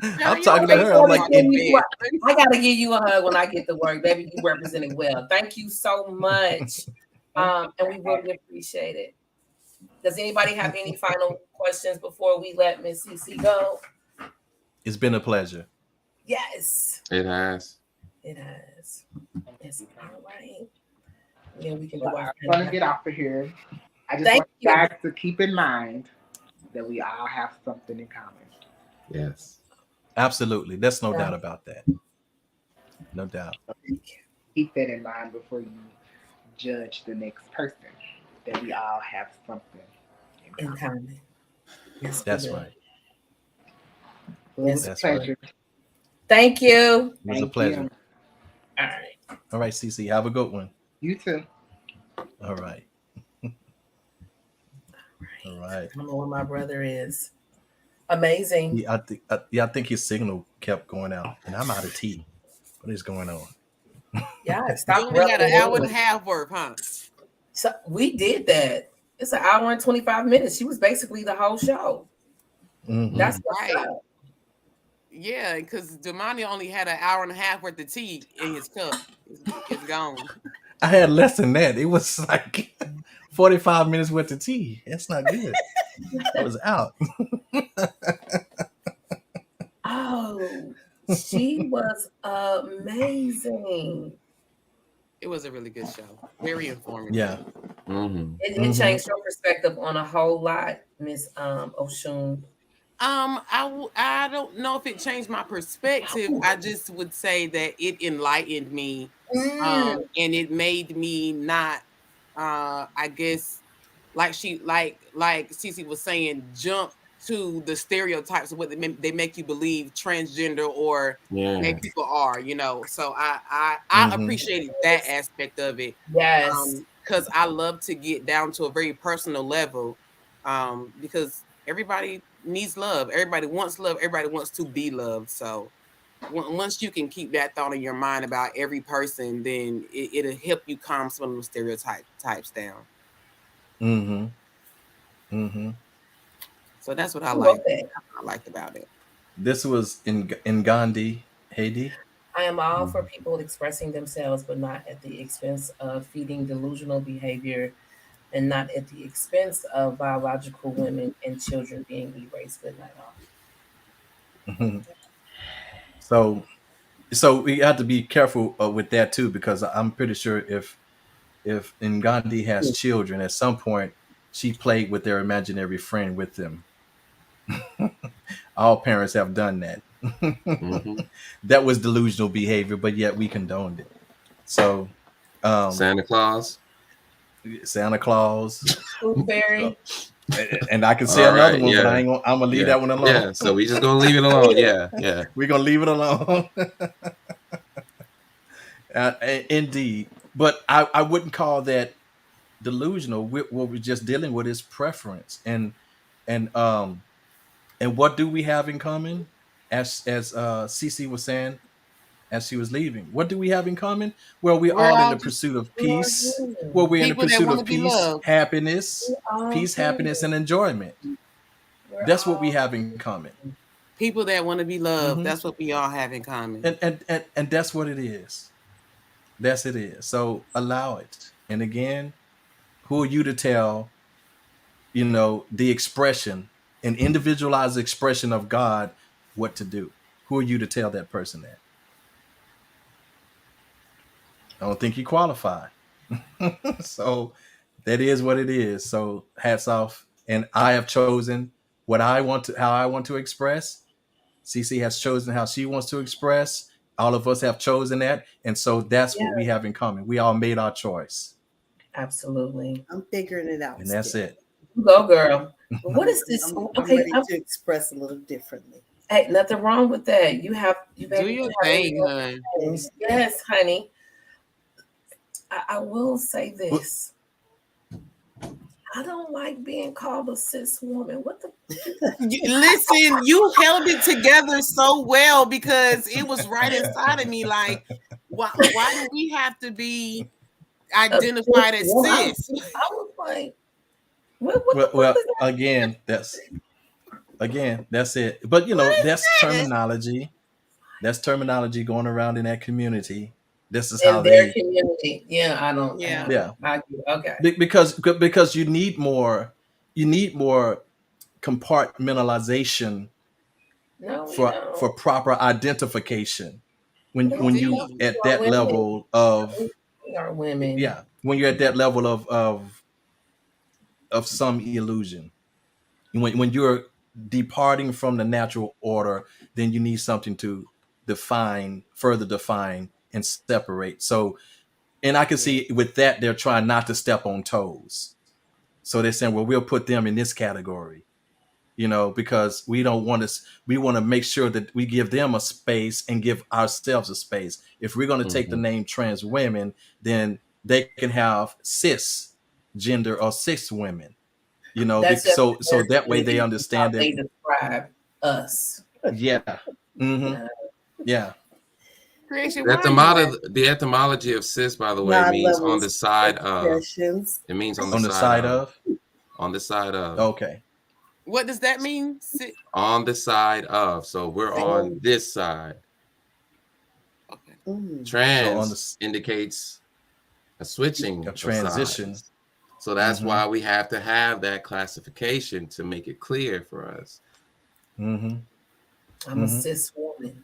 I'm talking to her. I'm like,
I gotta give you a hug when I get to work, baby. You represented well. Thank you so much, and we really appreciate it. Does anybody have any final questions before we let Miss CC go?
it's been a pleasure.
Yes,
It has.
it has. It's all right. Yeah, we can do
Well,
our
I'm gonna get off of here. I just
Thank
want you guys to keep in mind that we all have something in common.
Yes.
Absolutely. There's no doubt about that. No doubt.
Keep that in mind before you judge the next person. That we all have something in
in
common.
common. Yes,
That's
we do.
right.
Well, it was a
That's
pleasure.
Thank you.
It was a
Thank
pleasure.
you.
All right.
All right, CC, have a good one.
You too.
All right. All right.
I don't know where my brother is. Amazing.
Yeah, I think his signal kept going out, and I'm out of tea. What is going on?
Yeah,
You
stop.
only got an hour and a
rubbing
half worth, huh?
So we did that. It's an hour and 25 minutes. She was basically the whole show.
Mhm.
That's what's
Right.
up.
Yeah, because Damani only had an hour and a half worth of tea in his cup. It's gone.
I had less than that. It was like 45 minutes worth of tea. That's not good. I was out.
Oh, she was amazing.
It was a really good show. Very informative.
Yeah.
Mm-hmm.
It changed your perspective on a whole lot, Miss Oshun.
I don't know if it changed my perspective. I just would say that it enlightened me, and it made me not, I guess, like Cece was saying, jump to the stereotypes of what they make you believe transgender or
Yeah.
gay people are, you know. So I
Mhm.
appreciated that aspect of it.
Yes.
Because I love to get down to a very personal level, because everybody needs love. Everybody wants love. Everybody wants to be loved. So once you can keep that thought in your mind about every person, then it'll help you calm some of those stereotypes down.
Mm-hmm. Mm-hmm.
So that's what I
love
liked.
that.
I liked about it.
This was in Gandhi, Haiti.
I am all for people expressing themselves, but not at the expense of feeding delusional behavior and not at the expense of biological women and children being erased. Good night, all.
Mhm. So we have to be careful with that too, because I'm pretty sure if Ngandi has children, at some point she played with their imaginary friend with them. All parents have done that.
Mm-hmm.
That was delusional behavior, but yet we condoned it. So
Santa Claus.
Santa Claus,
Tooth Fairy.
and I can say
All
another
right,
one,
yeah.
but I'm gonna leave that one alone.
Yeah, so we just gonna leave it alone. Yeah.
We're gonna leave it alone. Indeed, but I wouldn't call that delusional. What we're just dealing with is preference, and what do we have in common? As Cece was saying, as she was leaving, what do we have in common? Well, we're all in the pursuit of peace. Well, we're in the
People that
pursuit
wanna
of
be
peace,
loved.
happiness, peace, happiness, and enjoyment. That's what we have in common.
People that want to be loved.
Mhm.
That's what we all have in common.
And that's what it is. That's it is. So allow it. And again, who are you to tell, the expression, an individualized expression of God, what to do? Who are you to tell that person that? I don't think you qualify. So that is what it is. So hats off. And I have chosen how I want to express. CC has chosen how she wants to express. All of us have chosen that. And so that's what we have in common. We all made our choice.
Absolutely.
I'm figuring it out.
And that's
still.
it.
Go, girl. What is this?
I'm
Okay,
ready to express a little differently.
hey, nothing wrong with that. You
Do your thing, hun.
Yes, honey. I will say this. I don't like being called a cis woman. What the?
Listen, you held it together so well because it was right inside of me. Like, why do we have to be identified as cis?
I was like, what
Well,
is that?
again, Again, that's it. But you know,
What is
that's
that?
terminology. That's terminology going around in that community. This is
In
how
their
they,
community. Yeah, I don't.
Yeah.
yeah,
Okay.
because you need more compartmentalization
No, we
for
don't.
proper identification when
No,
when
we
you
don't. We
at
are
that
women.
level of,
We are women.
yeah, when you're at that level of some illusion. When you're departing from the natural order, then you need something to further define and separate. So, and I can see with that they're trying not to step on toes. So they're saying, well, we'll put them in this category, you know, because we don't want to. We want to make sure that we give them a space and give ourselves a space. If we're going to take the name trans women, then they can have cis gender or cis women. You know,
That's just
so that way they
how
understand
they
that.
describe us.
Yeah. Mm-hmm. Yeah.
Creation,
The
why are you laughing?
etymology of cis, by the way,
God
means on
levels
the side of.
expressions.
It means on the
On the
side
side
of.
of.
On the side of.
Okay.
What does that mean?
On the side of. So we're on this side.
Okay.
Trans
So on the
indicates a switching
a
of
transition.
sides. So that's
Mhm.
why we have to have that classification to make it clear for us.
Mm-hmm.
I'm a cis woman.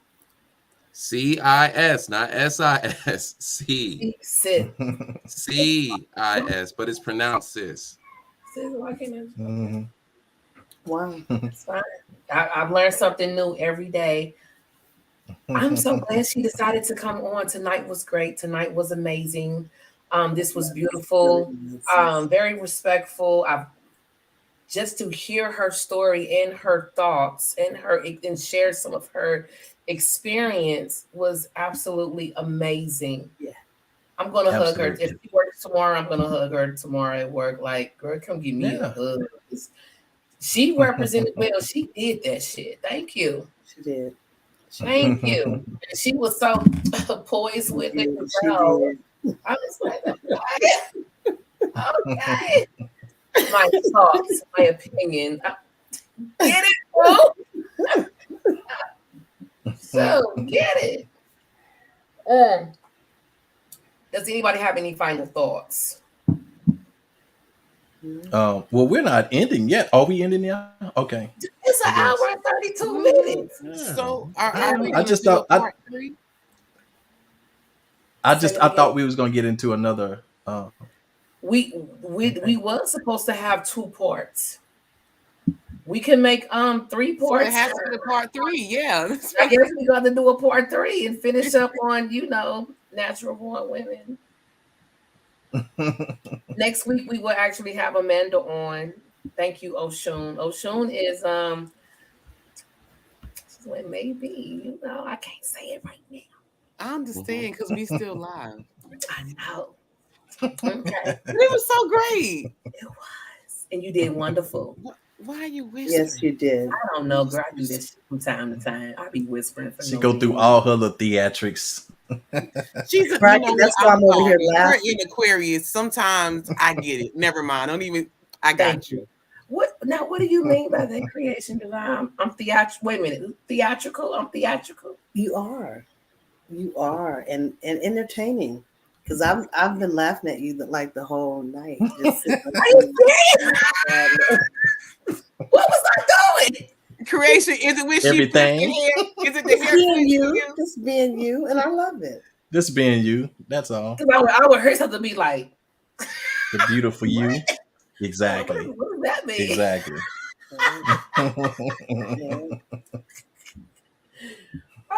CIS, not SIS. C.
Cis.
CIS, but it's pronounced cis.
Cis, why can't I?
Mm-hmm.
Wow.
It's fine. I've learned something new every day. I'm so glad she decided to come on. Tonight was great. Tonight was amazing. This was beautiful. Very respectful. I've just to hear her story and her thoughts and share some of her experience was absolutely amazing.
Yeah.
I'm gonna hug her.
Absolutely.
If she works tomorrow, I'm gonna hug her tomorrow at work. Like, girl, come give me a hug. She represented well. She did that shit. Thank you.
She did.
Thank you. And she was so poised with it.
She did.
I was like, okay. My thoughts, my opinion. Get it, bro? So get it. Does anybody have any final thoughts?
Well, we're not ending yet. Are we ending now? Okay.
It's an hour and 32 minutes.
So are we
I just
gonna do
thought
a part 3?
I thought we was gonna get into another.
We was supposed to have 2 parts. We can make 3
So
parts.
it has to be part 3, yeah.
I guess we got to do a part 3 and finish up on natural born women. Next week we will actually have Amanda on. Thank you, Oshun. Oshun is maybe I can't say it right now.
I understand because we still live.
I know. Okay.
But it was so great.
It was, and you did wonderful.
Why are you whispering?
Yes, you did.
I don't know, girl. I do this from time to time. I be whispering. For
She
no
go
reason.
through all her little theatrics.
She's a,
Right, that's why I'm over here
sorry.
laughing.
We're in Aquarius. Sometimes I get it. Never mind. Don't even. I got
Thank
you.
What now? What do you mean by that creation divine? I'm theatrical. Wait a minute, theatrical. I'm theatrical.
You are, and entertaining. Because I've been laughing at you like the whole night. Just sitting
Are you serious? What was I doing?
Creation, is it with
Everything.
you? Is it the
just
hair?
being you, just being you, and I love it.
Just being you. That's all.
Because I would hear something be like,
The beautiful you. Exactly.
What does that mean?
Exactly.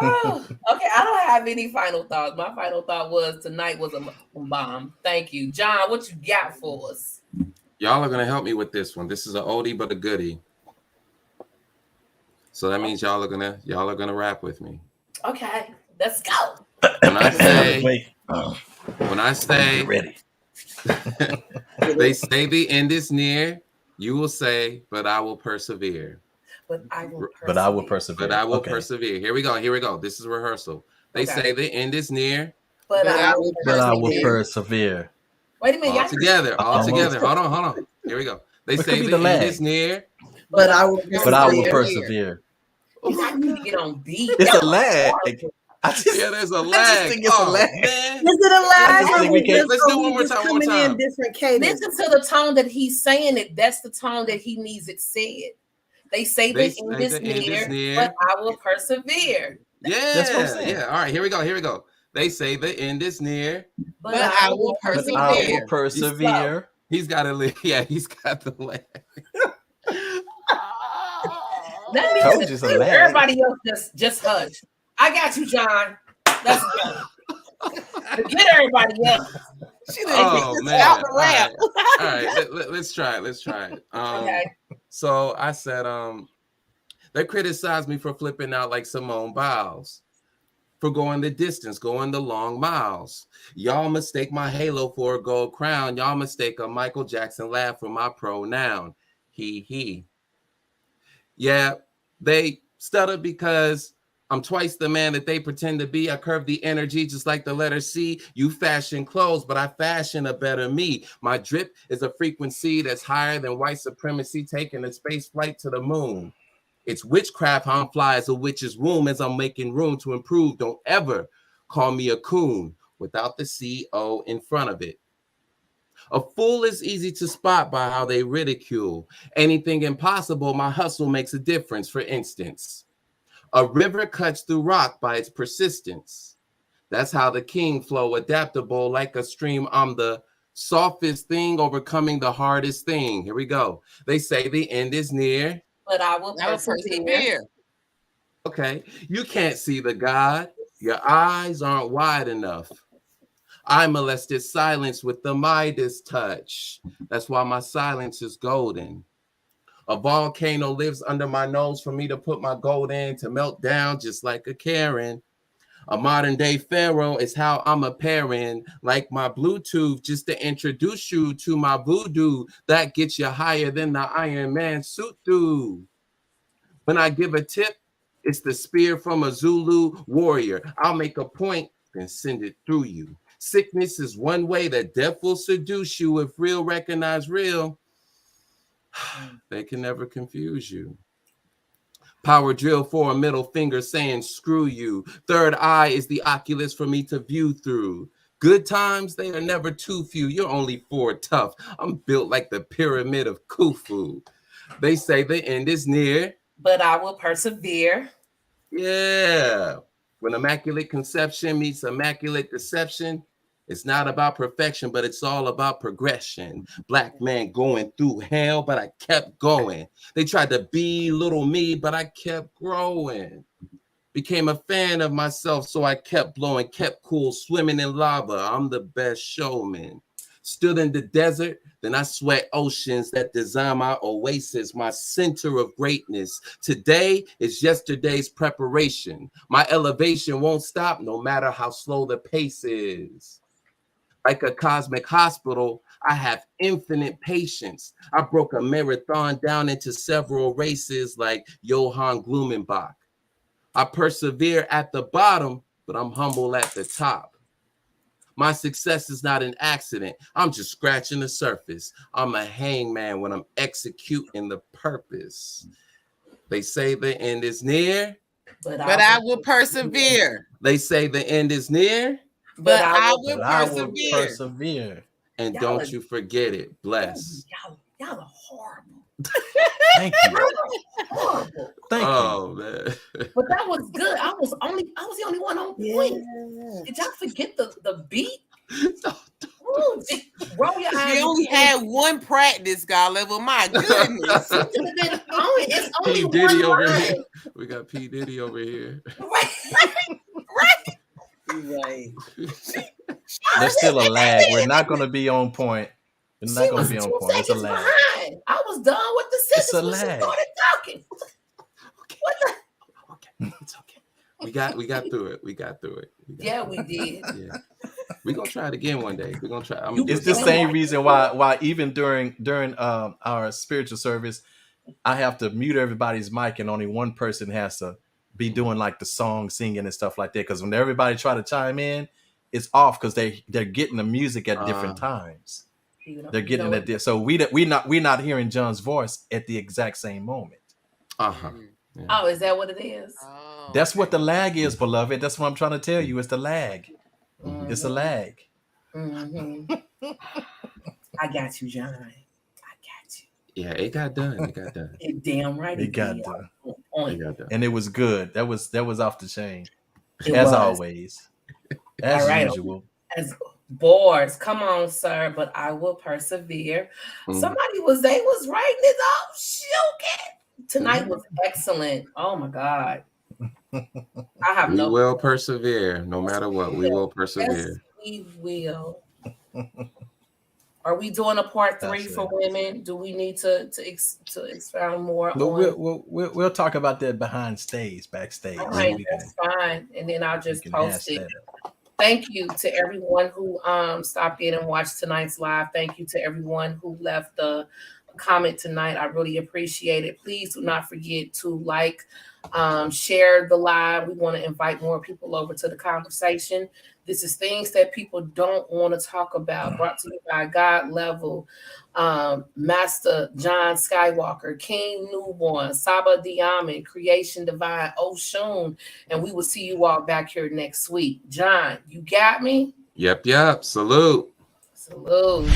Oh, okay. I don't have any final thoughts. My final thought was tonight was a bomb. Thank you, John. What you got for us?
Y'all are gonna help me with this one. This is an oldie but a goodie. So that means y'all are gonna rap with me.
Okay, let's go.
When I say,
Wait.
Get
ready.
They say the end is near. You will say, but I will persevere.
But I will persevere.
But I will persevere.
But I will
Okay.
persevere. Here we go. This is rehearsal. They
Okay.
say the end is near.
But I will
But I will
persevere.
persevere.
Wait a minute.
All together. Hold on. Here we go. They
What
say
could be
the
the
end
lag?
is near.
But I will
But I will
persevere.
persevere.
I need to get on beat.
It's
That
a
was
lag.
horrible.
I just,
Yeah, there's a
I just
lag.
think it's a lag.
Man.
Is it a lag?
just think we can't-
Let's do it one more time, one more
Coming in
time.
different cadence.
Listen to the tone that he's saying it. That's the tone that he needs it said. They say
They
the
say
end is
the end is
near,
near.
but I will persevere.
Yeah,
That's what I'm saying.
yeah. All right, here we go. Here we go. They say the end is near.
But,
But I will
But
persevere.
I will persevere.
He's got to live. Yeah, he's got the lag.
That means
Told
that
you it's a lag.
everybody else just hush. I got you, John. Let's go. Forget everybody else.
She didn't
Oh
even
man!
stop the
All
rap.
right. Let's try it. Let's try it.
Okay.
So I said, they criticized me for flipping out like Simone Biles, for going the distance, going the long miles. Y'all mistake my halo for a gold crown. Y'all mistake a Michael Jackson laugh for my pronoun. He. Yeah, they stutter because I'm twice the man that they pretend to be. I curve the energy just like the letter C. You fashion clothes, but I fashion a better me. My drip is a frequency that's higher than white supremacy, taking a space flight to the moon. It's witchcraft, how I'm fly as a witch's womb as I'm making room to improve. Don't ever call me a coon without the C-O in front of it. A fool is easy to spot by how they ridicule. Anything impossible, my hustle makes a difference. For instance, a river cuts through rock by its persistence. That's how the king flow, adaptable like a stream. I'm the softest thing, overcoming the hardest thing. Here we go. They say the end is near.
But I will
I will
persevere.
persevere.
Okay, you can't see the God. Your eyes aren't wide enough. I molested silence with the Midas touch. That's why my silence is golden. A volcano lives under my nose for me to put my gold in, to melt down just like a Karen. A modern day pharaoh is how I'm appearing, like my Bluetooth, just to introduce you to my voodoo that gets you higher than the Iron Man suit do. When I give a tip, it's the spear from a Zulu warrior. I'll make a point, then send it through you. Sickness is one way that death will seduce you. If real recognize real, they can never confuse you. Power drill for a middle finger saying screw you. Third eye is the oculus for me to view through. Good times, they are never too few. You're only for tough. I'm built like the pyramid of Khufu. They say the end is near.
But I will persevere.
Yeah. When immaculate conception meets immaculate deception, it's not about perfection, but it's all about progression. Black man going through hell, but I kept going. They tried to belittle me, but I kept growing. Became a fan of myself, so I kept blowing, kept cool, swimming in lava. I'm the best showman. Stood in the desert, then I sweat oceans that design my oasis, my center of greatness. Today is yesterday's preparation. My elevation won't stop no matter how slow the pace is. Like a cosmic hospital, I have infinite patience. I broke a marathon down into several races like Johann Blumenbach. I persevere at the bottom, but I'm humble at the top. My success is not an accident. I'm just scratching the surface. I'm a hangman when I'm executing the purpose. They say the end is near.
But I will persevere.
They say the end is near.
But I will
But I will
persevere.
persevere.
And
Y'all
don't
are-
you forget it. Bless.
Y'all are horrible.
Thank you.
Horrible.
Thank you.
Oh man.
But that was good. I was the only one on point. Did y'all forget the beat? Ooh, roll your eyes.
She only had one practice, God level. My goodness.
It's only
P. Diddy
one
over
line.
here. We got P. Diddy over here.
Right.
There's still a lag. We're not going to be on point. We're not
She
going
was
to be on
2
point. It's a
seconds
lag.
behind. I was done with the
It's a
sentence when she
lag.
started talking. What the?
Okay, it's okay. We got through it. We got through it.
Yeah, we did.
Yeah. We're gonna try it again one day. We're gonna try.
It's the same reason why even during our spiritual service, I have to mute everybody's mic and only one person has to be doing like the song singing and stuff like that. Because when everybody try to chime in, it's off because they're getting the music at different times. They're getting that deal. So we're not hearing John's voice at the exact same moment.
Uh-huh.
Mm.
Oh, is that what it is?
Oh,
That's
okay.
what the lag is, beloved. That's what I'm trying to tell you. It's the lag. It's a lag.
Mm-hmm. I got you, John. I got you.
Yeah, it got done. It got done.
You're damn right.
It got
did.
done.
On
It
point.
got done.
And it was good. That was off the chain.
It
As
was.
always. As
All right.
usual.
As boards, come on, sir, but I will persevere.
Mhm.
Somebody was writing it up. Shoot, tonight was excellent. Oh my God. I have
We
no.
will persevere no matter what. We will persevere.
Yes, we will. Are we doing a part 3
That's
for
it.
women? Do we need to expound more
But
on?
we'll talk about that backstage.
All right,
We can-
that's fine. And then I'll
we
just
can hash
post it.
that.
Thank you to everyone who stopped in and watched tonight's live. Thank you to everyone who left a comment tonight. I really appreciate it. Please do not forget to like, share the live. We want to invite more people over to the conversation. This is things that people don't want to talk about. Brought to you by God Level, Master John Skywalker, King Newborn, Saba Diamond, Creation Divine, Oshun, and we will see you all back here next week. John, you got me?
Yep. Salute.
Salute.